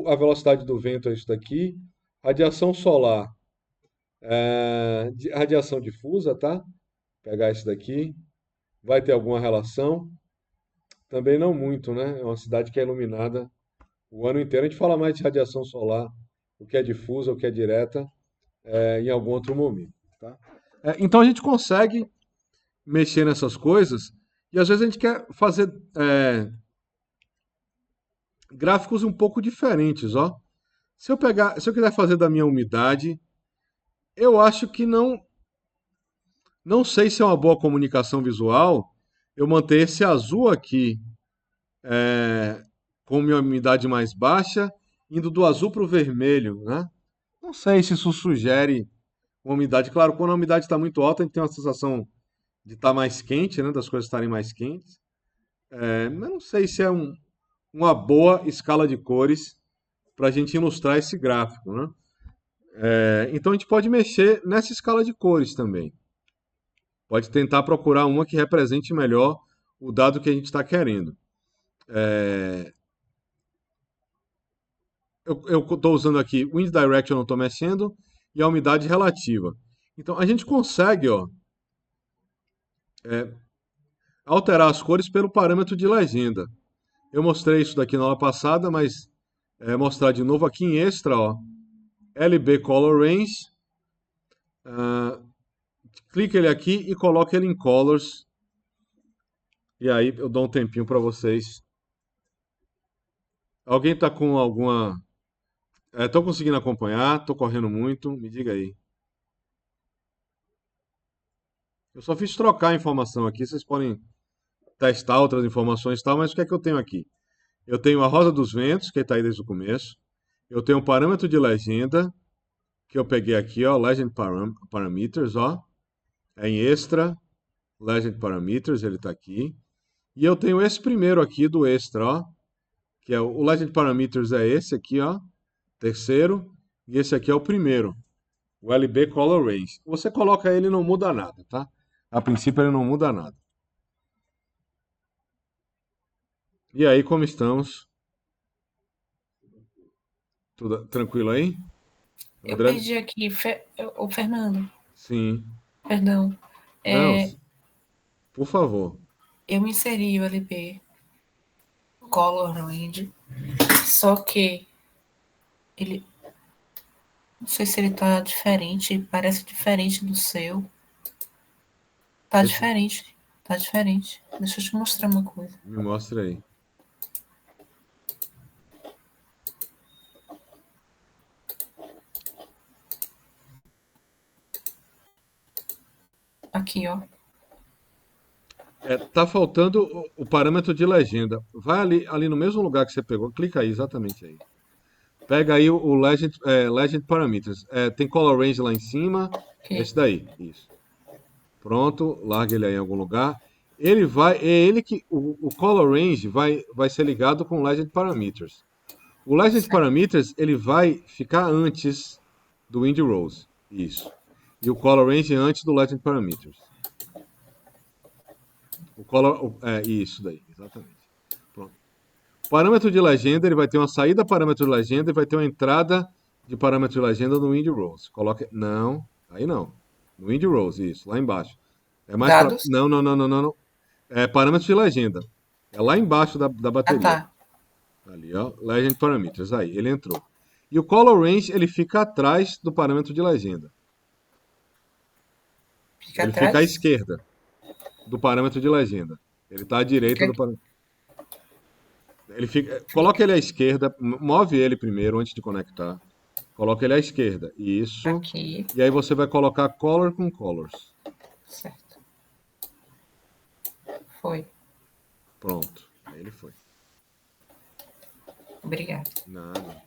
A velocidade do vento é isso daqui. Radiação solar, radiação difusa, tá? Pegar isso daqui. Vai ter alguma relação? Também não muito, né? É uma cidade que é iluminada o ano inteiro. A gente fala mais de radiação solar, o que é difusa, o que é direta, em algum outro momento, tá? Então a gente consegue mexer nessas coisas e às vezes a gente quer fazer gráficos um pouco diferentes, ó. Se eu quiser fazer da minha umidade, eu acho que não sei se é uma boa comunicação visual eu manter esse azul aqui com minha umidade mais baixa, indo do azul para o vermelho, né? Não sei se isso sugere uma umidade. Claro, quando a umidade está muito alta, a gente tem uma sensação de estar mais quente, né? Das coisas estarem mais quentes. Mas não sei se é uma boa escala de cores para a gente ilustrar esse gráfico, né? Então a gente pode mexer nessa escala de cores também. Pode tentar procurar uma que represente melhor o dado que a gente está querendo. Eu estou usando aqui Wind Direction, não estou mexendo, e a umidade relativa. Então a gente consegue, ó, alterar as cores pelo parâmetro de legenda. Eu mostrei isso daqui na aula passada, mas mostrar de novo aqui em extra, ó, LB Color Range. Clica ele aqui e coloca ele em Colors. E aí eu dou um tempinho para vocês. Alguém está com alguma... Estou conseguindo acompanhar? Estou correndo muito? Me diga aí. Eu só fiz trocar a informação aqui. Vocês podem testar outras informações e tal, mas o que é que eu tenho aqui? Eu tenho a Rosa dos Ventos, que está aí desde o começo. Eu tenho um parâmetro de legenda, que eu peguei aqui, ó, Legend Parameters, ó. Em extra, Legend Parameters, ele está aqui. E eu tenho esse primeiro aqui do extra, ó, que é o Legend Parameters é esse aqui, ó, terceiro, e esse aqui é o primeiro, o LB Color Range. Você coloca ele e não muda nada, tá? A princípio ele não muda nada. E aí, como estamos? Tudo tranquilo aí? Eu André? perdi aqui, o Fernando, Sim. perdão. Não, por favor. Eu inseri o LB Color Range, só que ele, não sei se ele tá diferente, parece diferente do seu. Tá Esse- diferente, tá diferente. Deixa eu te mostrar uma coisa. Me mostra aí. Aqui, ó. Tá faltando o parâmetro de legenda. Vai ali no mesmo lugar que você pegou, clica aí, exatamente aí. Pega aí o Legend Parameters. Tem Color Range lá em cima. Aqui. Esse daí, isso. Pronto, larga ele aí em algum lugar. O Color Range vai ser ligado com o Legend Parameters. O Legend Certo. Parameters, ele vai ficar antes do Wind Rose. Isso. E o Color Range antes do Legend Parameters. Isso daí, exatamente. Pronto. Parâmetro de legenda, ele vai ter uma saída parâmetro de legenda e vai ter uma entrada de parâmetro de legenda no Wind Rose. Coloca. Não, aí não. No Wind Rose, isso, lá embaixo. É mais para. Dados. Não, não, não, não, não, não. É parâmetro de legenda. É lá embaixo da Ah, bateria. tá. Ali, ó. Legend Parameters. Aí, ele entrou. E o Color Range, ele fica atrás do parâmetro de legenda. Fica Ele fica à atrás. esquerda do parâmetro de legenda. Ele está à direita Fica, do parâmetro. Ele fica. Coloca ele à esquerda, move ele primeiro antes de conectar. Coloca ele à esquerda. Isso. aqui. E aí você vai colocar color com colors. Certo. Foi. Pronto. Aí ele foi. Obrigada. Nada.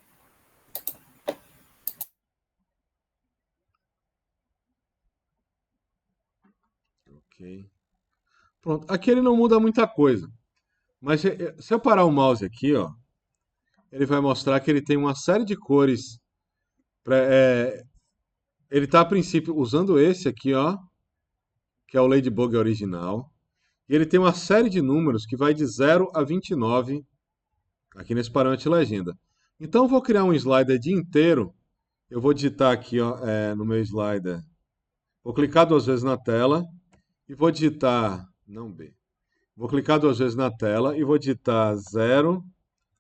Ok. Pronto. Aqui ele não muda muita coisa. Mas se eu parar o mouse aqui, ó, ele vai mostrar que ele tem uma série de cores. Ele está a princípio usando esse aqui, ó, que é o Ladybug original. E ele tem uma série de números que vai de 0 a 29 aqui nesse parâmetro de legenda. Então eu vou criar um slider de inteiro. Eu vou digitar aqui, ó, no meu slider. Vou clicar 2 vezes na tela e vou digitar, não B. Vou clicar 2 vezes na tela e vou digitar 0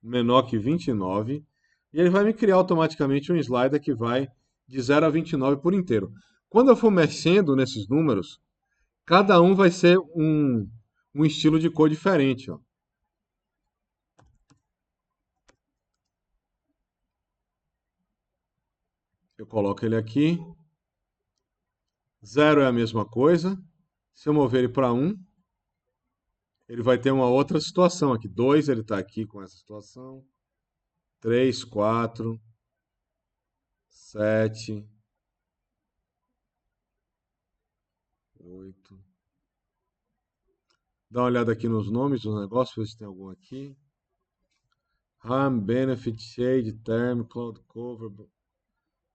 menor que 29. E ele vai me criar automaticamente um slider que vai de 0 a 29 por inteiro. Quando eu for mexendo nesses números, cada um vai ser um estilo de cor diferente, ó. Eu coloco ele aqui. 0 é a mesma coisa. Se eu mover ele para 1, ele vai ter uma outra situação aqui. 2, ele está aqui com essa situação. 3, 4, 7, 8. Dá uma olhada aqui nos nomes dos negócios, ver se tem algum aqui. RAM, Benefit, Shade, Term, Cloud Cover,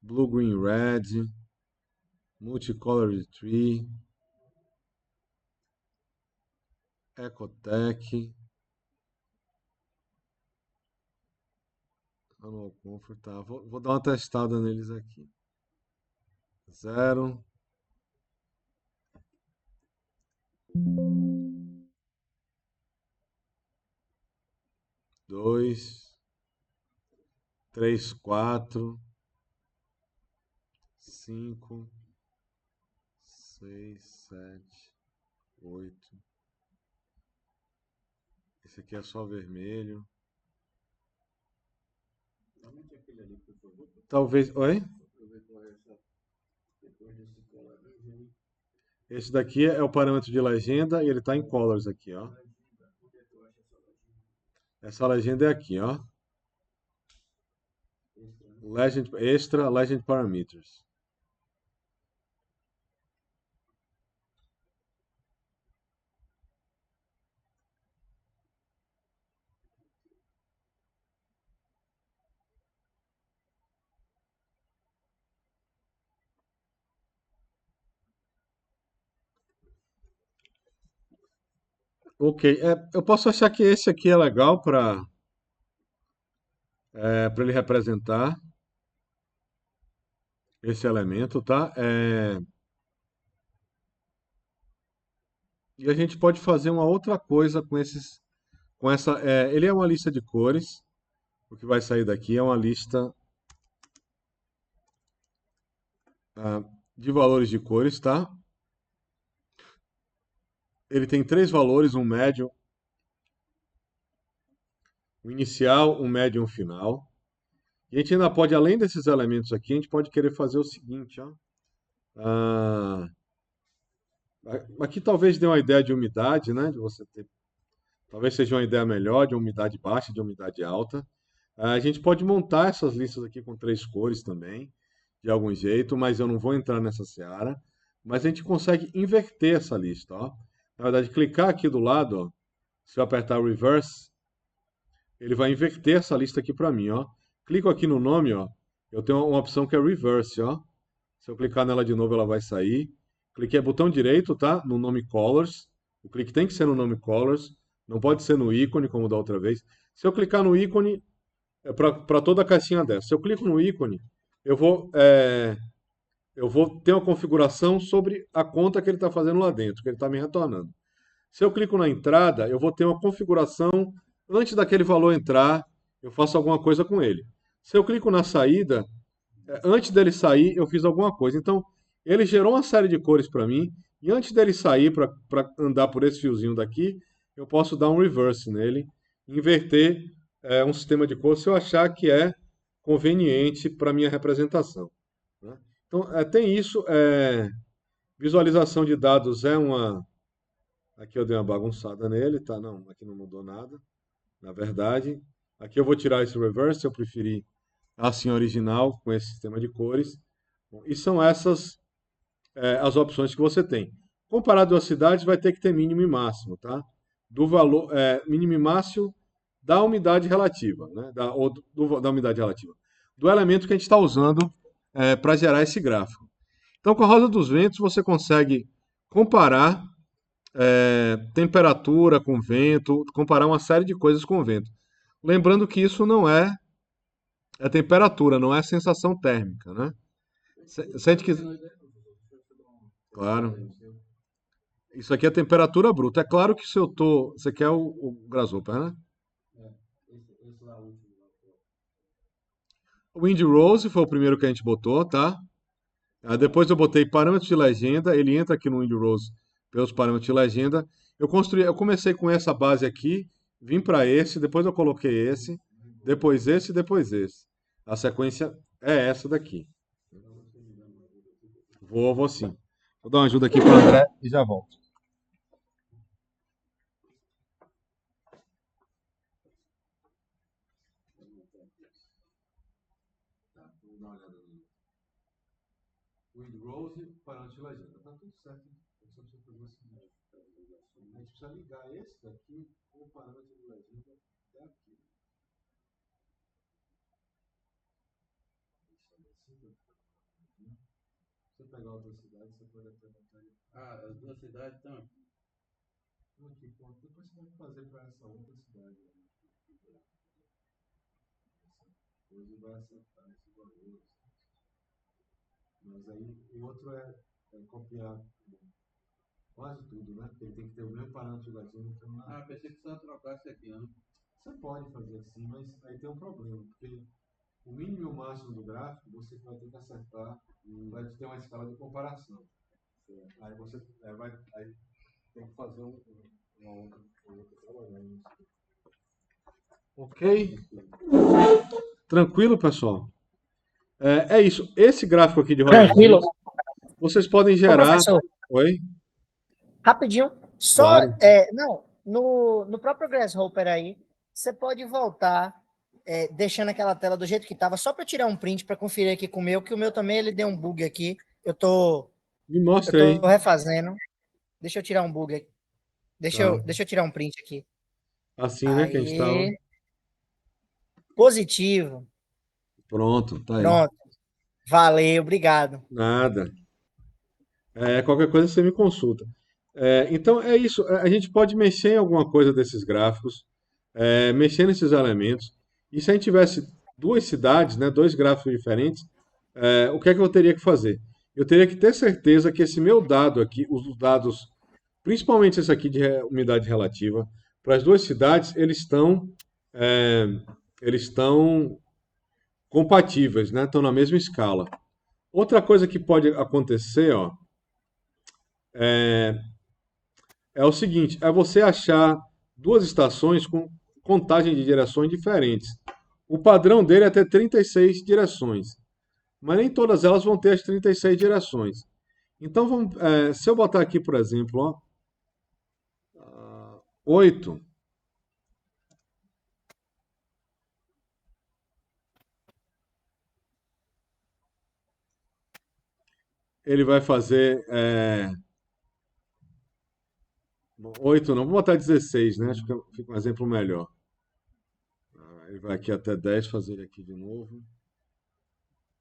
Blue, Green, Red, Multicolored Tree, Ecotech, Manual Comfort, tá. Vou dar uma testada neles aqui. 0. 2, 3, 4, 5, 6, 7, 8. Esse aqui é só vermelho. Talvez. Oi? Esse daqui é o parâmetro de legenda e ele está em colors aqui, ó. Essa legenda é aqui, ó. Extra Legend Parameters. Ok, eu posso achar que esse aqui é legal para ele representar esse elemento, tá? E a gente pode fazer uma outra coisa com essa. Ele é uma lista de cores. O que vai sair daqui é uma lista de valores de cores, tá? Ele tem 3 valores, um médio, um inicial, um médio e um final. E a gente ainda pode, além desses elementos aqui, a gente pode querer fazer o seguinte, ó. Ah, aqui talvez dê uma ideia de umidade, né? De você ter, talvez seja uma ideia melhor de umidade baixa, de umidade alta. A gente pode montar essas listas aqui com 3 cores também, de algum jeito, mas eu não vou entrar nessa seara. Mas a gente consegue inverter essa lista, ó. Na verdade, clicar aqui do lado, ó, se eu apertar reverse, ele vai inverter essa lista aqui para mim, ó. Clico aqui no nome, ó. Eu tenho uma opção que é Reverse, ó. Se eu clicar nela de novo, ela vai sair. Cliquei botão direito, tá? No nome Colors. O clique tem que ser no nome Colors. Não pode ser no ícone, como da outra vez. Se eu clicar no ícone, é para toda a caixinha dessa. Se eu clico no ícone, eu vou ter uma configuração sobre a conta que ele está fazendo lá dentro, que ele está me retornando. Se eu clico na entrada, eu vou ter uma configuração antes daquele valor entrar, eu faço alguma coisa com ele. Se eu clico na saída, antes dele sair, eu fiz alguma coisa. Então, ele gerou uma série de cores para mim, e antes dele sair para andar por esse fiozinho daqui, eu posso dar um reverse nele, inverter um sistema de cores se eu achar que é conveniente para minha representação, né? Então, tem isso. Visualização de dados é uma. Aqui eu dei uma bagunçada nele, tá? Não, aqui não mudou nada, na verdade. Aqui eu vou tirar esse reverse, eu preferi assim original, com esse sistema de cores. Bom, e são essas as opções que você tem. Comparado às cidades, vai ter que ter mínimo e máximo, tá? Do valor, mínimo e máximo da umidade relativa, né? Da umidade relativa. Do elemento que a gente está usando para gerar esse gráfico. Então, com a roda dos ventos, você consegue comparar temperatura com vento, comparar uma série de coisas com o vento. Lembrando que isso não é temperatura, não é sensação térmica, né? Se a gente quiser... Claro. Isso aqui é temperatura bruta. É claro que se eu tô... Você quer o Grasshopper, né? O Wind Rose foi o primeiro que a gente botou, tá? Depois eu botei parâmetros de legenda. Ele entra aqui no Wind Rose pelos parâmetros de legenda. Eu comecei com essa base aqui, vim para esse, depois eu coloquei esse, depois esse e depois esse. A sequência é essa daqui. Vou sim. Vou dar uma ajuda aqui para o André e já volto. Tá, vamos dar uma olhada no Wind Rose, parâmetro de legenda. Tá tudo certo. A gente precisa ligar esse daqui com o parâmetro de legenda até aqui. Se você pegar outra cidade, você pode até botar ele. As duas cidades estão. Aqui, ponto. Depois você vai fazer para essa outra cidade. Depois vai acertar esses valores. Mas aí o outro é copiar quase tudo, né? Porque ele tem que ter o mesmo parâmetro de legenda. Então, Pensei que só trocasse aqui, né? você pode fazer assim, mas aí tem um problema, porque o mínimo e o máximo do gráfico você vai ter que acertar para ter uma escala de comparação. Aí você aí tem que fazer uma outra trabalhando. Ok? Tranquilo, pessoal? É isso. Esse gráfico aqui de roda Tranquilo. vocês podem Ô, gerar. professor, Oi? rapidinho. Só, Claro. não, no próprio Grasshopper aí, você pode voltar deixando aquela tela do jeito que estava, só para tirar um print para conferir aqui com o meu, que o meu também ele deu um bug aqui. Eu tô Me mostre aí. refazendo. Deixa eu tirar um bug aqui. Deixa eu tirar um print aqui. Assim, né, que a gente estava. Aí. Positivo. Pronto, tá aí. Pronto. Valeu, obrigado. Nada. Qualquer coisa você me consulta. Então é isso. A gente pode mexer em alguma coisa desses gráficos, mexer nesses elementos. E se a gente tivesse duas cidades, né, dois gráficos diferentes, o que é que eu teria que fazer? Eu teria que ter certeza que esse meu dado aqui, os dados, principalmente esse aqui de umidade relativa, para as duas cidades, eles estão compatíveis, né? Estão na mesma escala. Outra coisa que pode acontecer, ó, é o seguinte, é você achar duas estações com contagem de direções diferentes. O padrão dele é ter 36 direções, mas nem todas elas vão ter as 36 direções. Então, se eu botar aqui, por exemplo, ó, 8, ele vai fazer 8 não, vou botar 16, né? Acho que fica um exemplo melhor. Ele vai aqui até 10, fazer ele aqui de novo.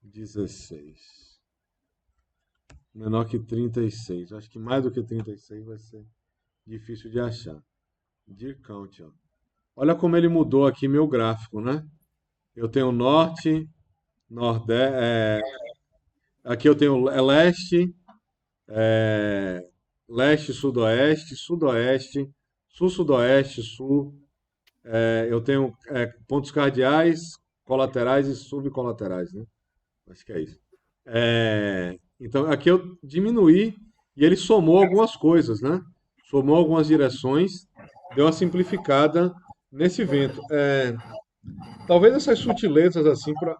16. Menor que 36. Acho que mais do que 36 vai ser difícil de achar. Deer Count, ó. Olha como ele mudou aqui meu gráfico, né? Eu tenho norte, nordeste, aqui eu tenho leste, leste, sudoeste, sudoeste, sul-sudoeste, sul. Eu tenho pontos cardeais, colaterais e subcolaterais, né? Acho que é isso. Então, aqui eu diminuí e ele somou algumas coisas, né? Somou algumas direções, deu uma simplificada nesse vento. Talvez essas sutilezas, assim, para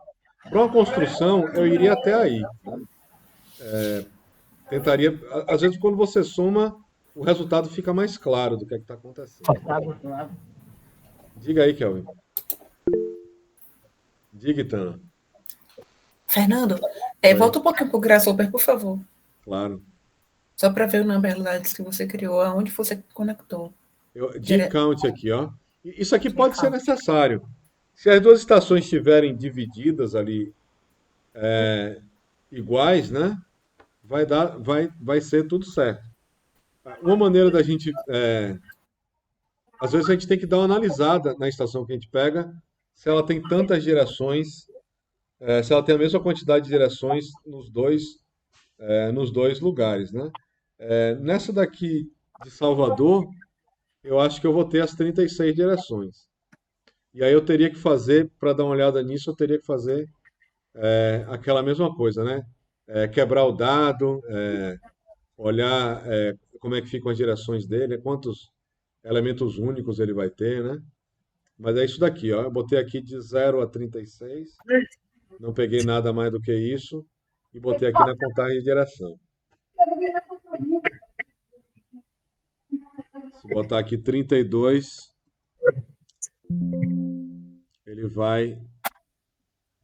uma construção, eu iria até aí. Tentaria. Às vezes, quando você soma, o resultado fica mais claro do que está acontecendo. Diga aí, Kelvin. Diga, Itana. Fernando, Oi. volta um pouquinho pro Grasshopper, por favor. Claro. Só para ver o number lines que você criou, aonde você conectou. Deer Count aqui, ó. Isso aqui pode ser necessário. Se as duas estações estiverem divididas ali iguais, né? Vai ser tudo certo. Uma maneira da gente. Às vezes a gente tem que dar uma analisada na estação que a gente pega, se ela tem tantas direções, se ela tem a mesma quantidade de direções nos dois lugares, né? Nessa daqui de Salvador, eu acho que eu vou ter as 36 direções. E aí eu teria que fazer, para dar uma olhada nisso, eu teria que fazer aquela mesma coisa, né? Quebrar o dado, olhar como é que ficam as direções dele, quantos elementos únicos ele vai ter, né? Mas é isso daqui, ó. Eu botei aqui de 0 a 36, não peguei nada mais do que isso, e botei aqui na contagem de direção. Se botar aqui 32, ele vai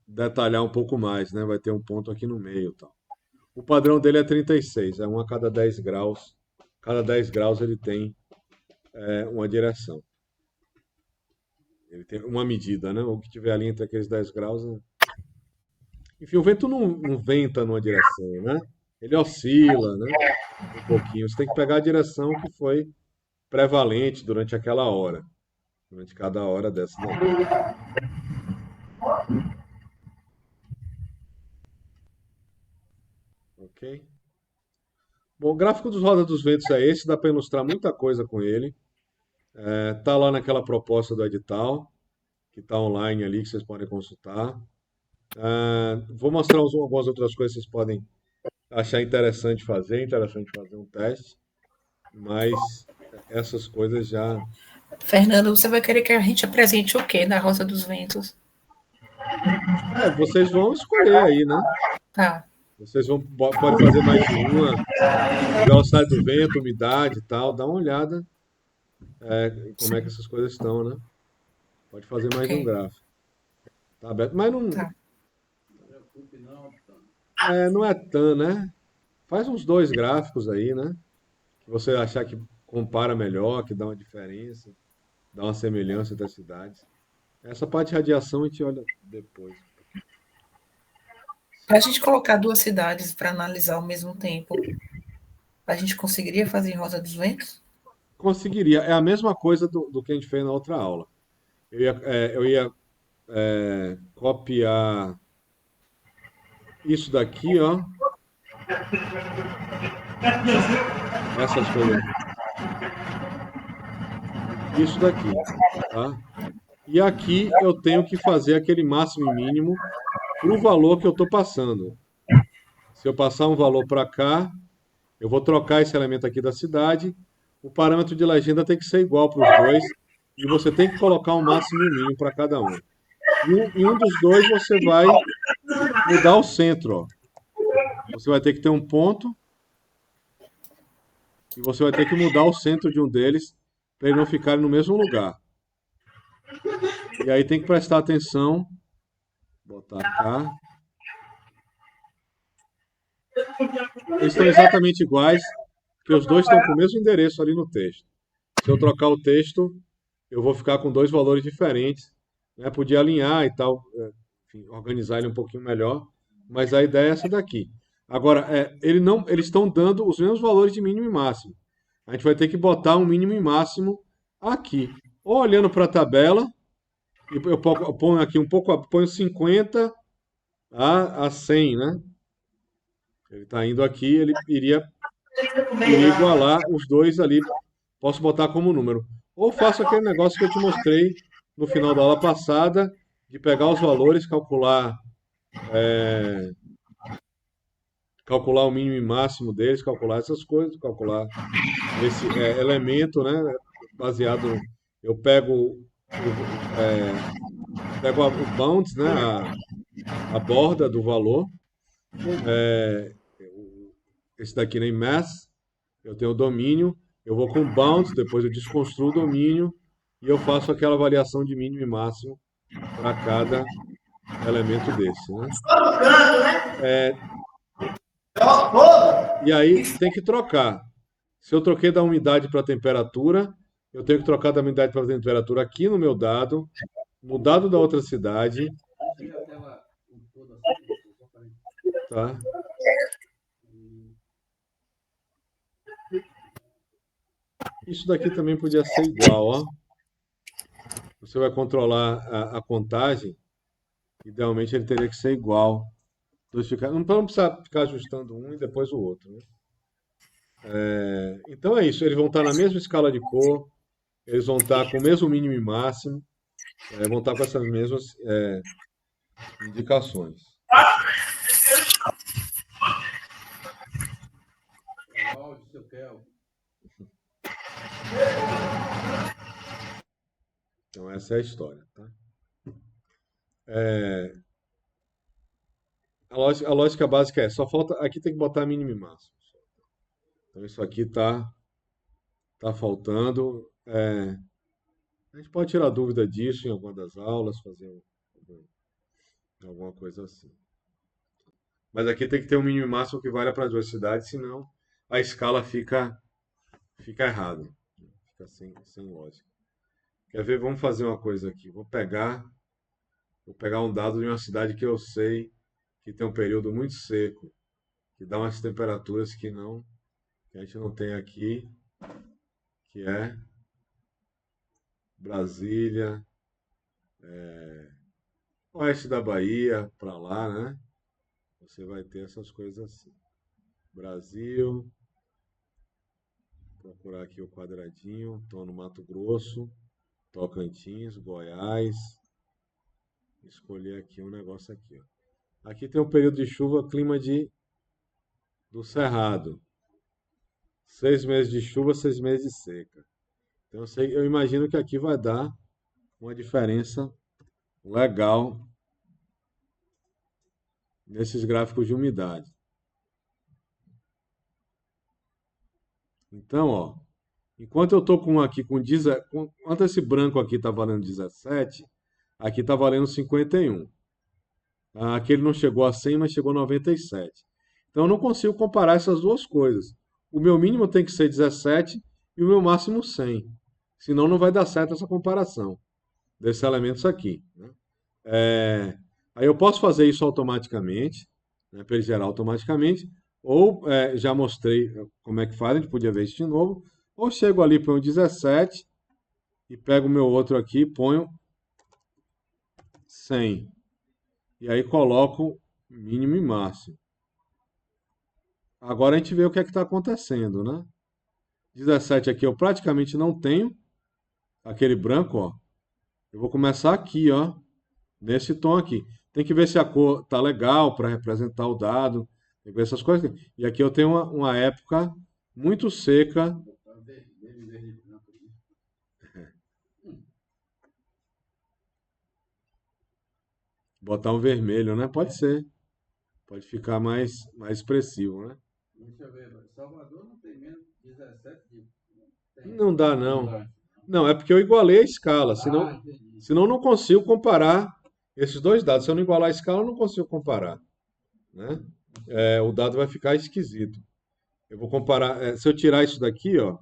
detalhar um pouco mais, né? Vai ter um ponto aqui no meio, tal. O padrão dele é 36, é 1 a cada 10 graus. Cada 10 graus ele tem uma direção. Ele tem uma medida, né? O que tiver ali entre aqueles 10 graus. Enfim, o vento não venta numa direção, né? Ele oscila, né? Um pouquinho. Você tem que pegar a direção que foi prevalente durante aquela hora. Durante cada hora dessa daí. Ok? Bom, o gráfico dos rodas dos ventos é esse, dá para ilustrar muita coisa com ele. Tá lá naquela proposta do edital, que está online ali, que vocês podem consultar. Vou mostrar algumas outras coisas que vocês podem achar interessante fazer um teste, mas essas coisas já... Fernando, você vai querer que a gente apresente o quê na Rosa dos Ventos? Vocês vão escolher aí, né? Tá. Vocês podem fazer mais de uma, velocidade do vento, umidade e tal, dá uma olhada como é que essas coisas estão, né? Pode fazer mais um gráfico. Tá aberto, mas não... Tá. Não é tão, né? Faz uns 2 gráficos aí, né? Que você achar que compara melhor, que dá uma diferença, dá uma semelhança entre as cidades. Essa parte de radiação a gente olha depois. Para a gente colocar duas cidades para analisar ao mesmo tempo, a gente conseguiria fazer em Rosa dos Ventos? Conseguiria. É a mesma coisa do que a gente fez na outra aula. Eu ia copiar isso daqui, ó. Essas coisas. Isso daqui, tá? E aqui eu tenho que fazer aquele máximo e mínimo para o valor que eu estou passando. Se eu passar um valor para cá, eu vou trocar esse elemento aqui da cidade. O parâmetro de legenda tem que ser igual para os dois. E você tem que colocar um máximo e um mínimo para cada um. Em um dos dois você vai mudar o centro, ó. Você vai ter que ter um ponto. E você vai ter que mudar o centro de um deles para ele não ficar no mesmo lugar. E aí tem que prestar atenção. Botar cá. Eles estão exatamente iguais, porque os dois estão com o mesmo endereço ali no texto. Se eu trocar o texto, eu vou ficar com 2 valores diferentes. né? Podia alinhar e tal, enfim, organizar ele um pouquinho melhor, mas a ideia é essa daqui. Agora, eles estão dando os mesmos valores de mínimo e máximo. A gente vai ter que botar um mínimo e máximo aqui. Ou olhando para a tabela, eu ponho aqui um pouco, ponho 50 a 100, né? Ele está indo aqui, ele iria igualar os dois ali. Posso botar como número. Ou faço aquele negócio que eu te mostrei no final da aula passada, de pegar os valores, calcular o mínimo e máximo deles, calcular essas coisas, calcular esse elemento, né? Baseado. Eu pego o bounds, né? A borda do valor. Esse daqui nem mass, eu tenho o domínio, eu vou com bounds, depois eu desconstruo o domínio e eu faço aquela variação de mínimo e máximo para cada elemento desse, né? E aí tem que trocar. Se eu troquei da umidade para a temperatura, eu tenho que trocar da umidade para a temperatura aqui no meu dado, no dado da outra cidade, Deixa eu ver a tela toda assim, só para tá? Isso daqui também podia ser igual, ó. Você vai controlar a contagem, idealmente ele teria que ser igual. Não precisa ficar ajustando um e depois o outro, né? Então é isso, eles vão estar na mesma escala de cor, eles vão estar com o mesmo mínimo e máximo, vão estar com essas mesmas indicações. o áudio, seu Kel. Então essa é a história, tá? A lógica básica só falta, aqui tem que botar mínimo e máximo. Então isso aqui tá faltando. A gente pode tirar dúvida disso em alguma das aulas, fazer alguma coisa assim. Mas aqui tem que ter um mínimo e máximo que valha para as duas cidades, senão a escala fica errada. Fica sem lógica. Quer ver? Vamos fazer uma coisa aqui. Vou pegar um dado de uma cidade que eu sei que tem um período muito seco, que dá umas temperaturas que a gente não tem aqui, que é Brasília, oeste da Bahia, para lá, né? Você vai ter essas coisas assim. Brasil, procurar aqui o quadradinho, estou no Mato Grosso, Tocantins, Goiás, escolher aqui um negócio aqui, ó. Aqui tem um período de chuva, clima do Cerrado. 6 meses de chuva, 6 meses de seca. Então eu imagino que aqui vai dar uma diferença legal nesses gráficos de umidade. Então, ó, enquanto eu estou enquanto esse branco aqui está valendo 17, aqui está valendo 51. Aqui ele não chegou a 100, mas chegou a 97. Então eu não consigo comparar essas duas coisas. O meu mínimo tem que ser 17 e o meu máximo 100. Senão não vai dar certo essa comparação desses elementos aqui, né? Aí eu posso fazer isso automaticamente, né, para ele gerar automaticamente, ou já mostrei como é que faz, a gente podia ver isso de novo, ou chego ali, ponho 17 e pego o meu outro aqui, ponho 100. E aí coloco mínimo e máximo. Agora a gente vê o que é que está acontecendo, né? 17 aqui eu praticamente não tenho, aquele branco, ó. Eu vou começar aqui, ó, nesse tom aqui. Tem que ver se a cor tá legal para representar o dado, tem que ver essas coisas. E aqui eu tenho uma época muito seca. Botar um vermelho, né? Pode ser. Pode ficar mais expressivo, né? Deixa eu ver. Salvador não tem menos de 17 tem. Não dá, não. Não, é porque eu igualei a escala, senão eu não consigo comparar esses dois dados. Se eu não igualar a escala, eu não consigo comparar, né? O dado vai ficar esquisito. Eu vou comparar, se eu tirar isso daqui, ó, o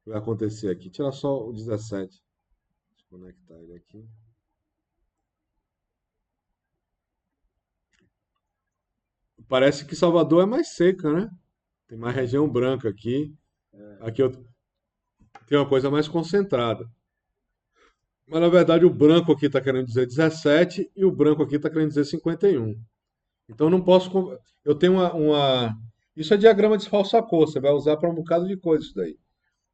que vai acontecer aqui? Tirar só o 17. Deixa eu conectar ele aqui. parece que Salvador é mais seca, né? Tem mais região branca aqui. Aqui eu tenho uma coisa mais concentrada. Mas na verdade o branco aqui está querendo dizer 17 e o branco aqui está querendo dizer 51. Então eu não posso. Eu tenho Isso é diagrama de falsa-cor. Você vai usar para um bocado de coisa isso daí.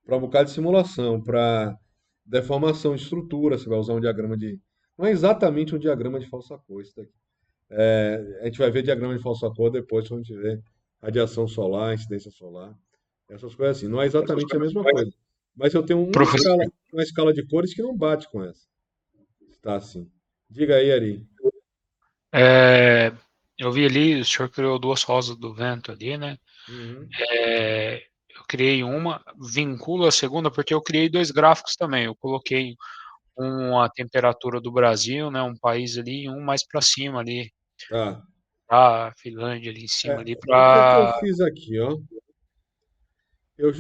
Para um bocado de simulação, para deformação de estrutura, você vai usar um diagrama de. Não é exatamente um diagrama de falsa-cor isso daqui. A gente vai ver diagrama de falsa-cor depois, quando a gente vê radiação solar, incidência solar, essas coisas assim. Não é exatamente a mesma coisa. Mas eu tenho Professor, uma escala de cores que não bate com essa. Está assim. Diga aí, Ari. eu vi ali, o senhor criou duas rosas do vento ali, né? Uhum. Eu criei uma, vinculo a segunda, porque eu criei dois gráficos também. Eu coloquei a temperatura do Brasil, né? Um país ali, e um mais para cima ali, Tá. a Finlândia ali em cima ali, O que é que eu para. fiz aqui, ó? Eu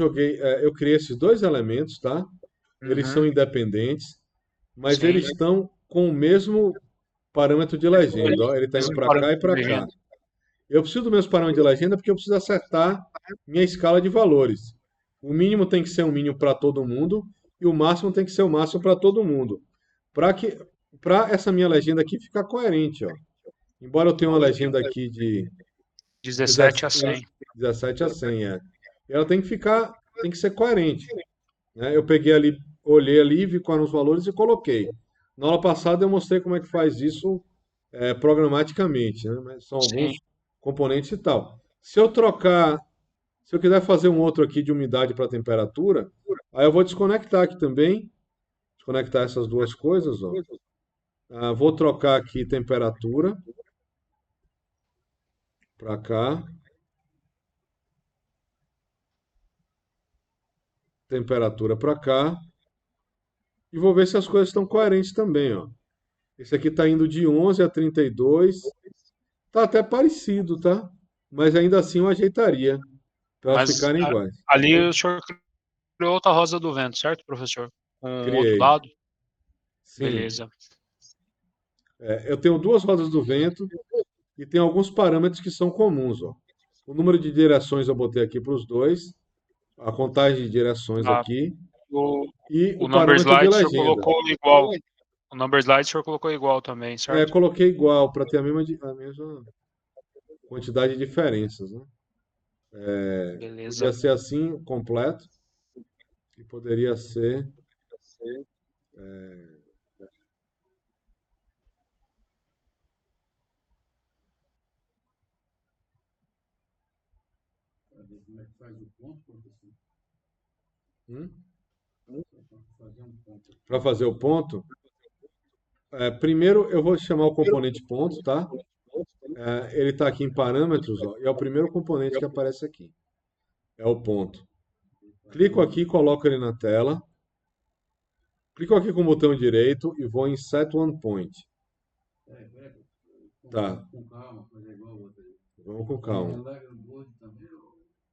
criei esses dois elementos, tá? Eles são Uhum, independentes, mas sim. eles estão com o mesmo parâmetro de legenda, ó. Ele está indo Mesmo para cá parâmetro e de para cá. legenda. Eu preciso do mesmo parâmetro de legenda porque eu preciso acertar minha escala de valores. O mínimo tem que ser um mínimo para todo mundo e o máximo tem que ser o máximo para todo mundo. Para essa minha legenda aqui ficar coerente, ó. Embora eu tenha uma legenda aqui de 17 a 100. 17 a 100, é. E ela tem que ser coerente, né? Eu peguei ali, olhei ali, vi quais eram os valores e coloquei. Na aula passada eu mostrei como é que faz isso programaticamente, né? Mas são Sim. alguns componentes e tal. Se eu quiser fazer um outro aqui de umidade para temperatura, aí eu vou desconectar aqui também, desconectar essas duas coisas, ó. Vou trocar aqui temperatura para cá, temperatura para cá, e vou ver se as coisas estão coerentes também, ó. Esse aqui está indo de 11 a 32. Tá até parecido, tá? Mas ainda assim eu ajeitaria para elas Mas ficarem iguais. ali o senhor criou outra rosa do vento, certo, professor? Com outro Criei. dado? Sim. Beleza. Eu tenho duas rodas do vento e tem alguns parâmetros que são comuns, ó. O número de direções eu botei aqui para os dois, a contagem de direções Ah, aqui o, e o o number parâmetro de slide o senhor legenda. colocou igual. O number slide o senhor colocou igual também, certo? Coloquei igual para ter a mesma quantidade de diferenças, né? Beleza. Podia ser assim, completo, e poderia ser Para ver como é que faz o ponto, professor. Para fazer um ponto aqui. para fazer o ponto. Primeiro eu vou chamar o componente ponto, tá? Ele está aqui em parâmetros, ó, e é o primeiro componente que aparece aqui. É o ponto. Clico aqui, coloco ele na tela. Clico aqui com o botão direito e vou em Set One Point. Tá. Com calma, fazer igual o outro aí. Vamos com calma. Larga no board também,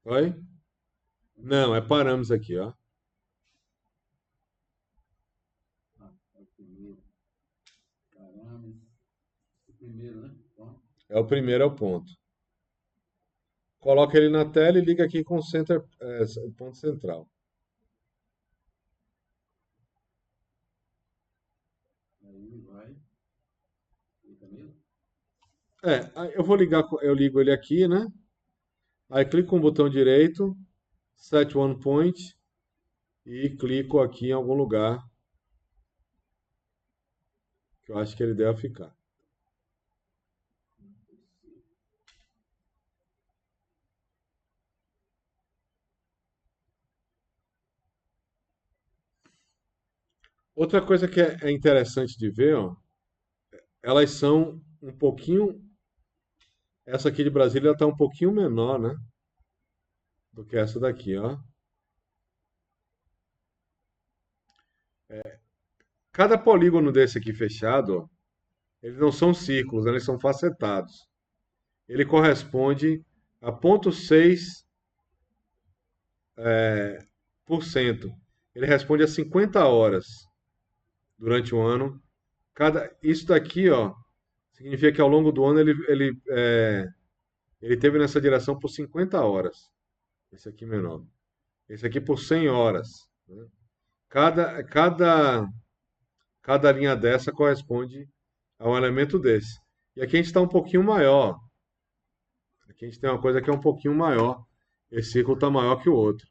Oi? Não, é parâmetros aqui, ó. é o primeiro. Parâmetros. O primeiro, né? Então, O primeiro é o ponto. Coloca ele na tela e liga aqui com o ponto central. aí vai. Fica mesmo? Aí eu ligo ele aqui, né? Aí clico com o botão direito, Set One Point e clico aqui em algum lugar que eu acho que ele deve ficar. Outra coisa que é interessante de ver, ó, elas são um pouquinho. Essa aqui de Brasília está um pouquinho menor, né? Do que essa daqui, ó. Cada polígono desse aqui fechado, ó, eles não são círculos, eles são facetados. Ele corresponde a 0,6%. Ele responde a 50 horas durante o ano. Isso daqui, ó, significa que ao longo do ano ele Ele teve nessa direção por 50 horas. Esse aqui menor. Esse aqui por 100 horas. Né? Cada, cada, cada linha dessa corresponde a um elemento desse. E aqui a gente está um pouquinho maior. Aqui a gente tem uma coisa que é um pouquinho maior. Esse círculo está maior que o outro.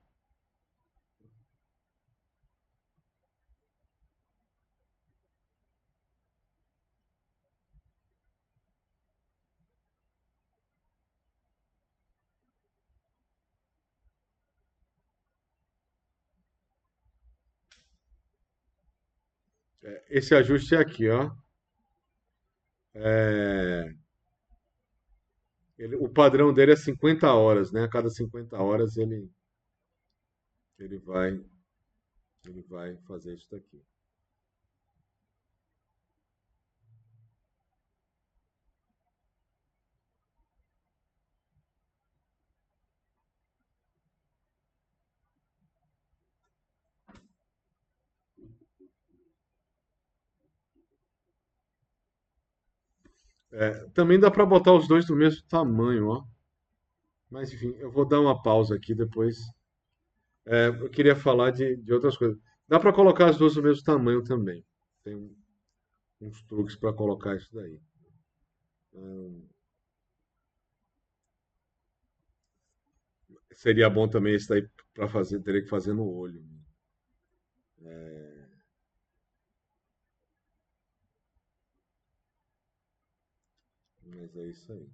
Esse ajuste aqui, ó. É, o padrão dele é 50 horas, né? A cada 50 horas ele vai, ele vai fazer isso daqui. Também dá para botar os dois do mesmo tamanho, ó. Mas enfim, eu vou dar uma pausa aqui depois. Eu queria falar de outras coisas. Dá para colocar as duas do mesmo tamanho também. Tem uns truques para colocar isso daí. Seria bom também esse daí para fazer, teria que fazer no olho. Mas é isso aí.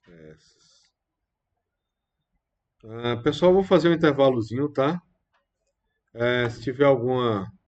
Essas. Pessoal, vou fazer um intervalozinho, tá? Se tiver alguma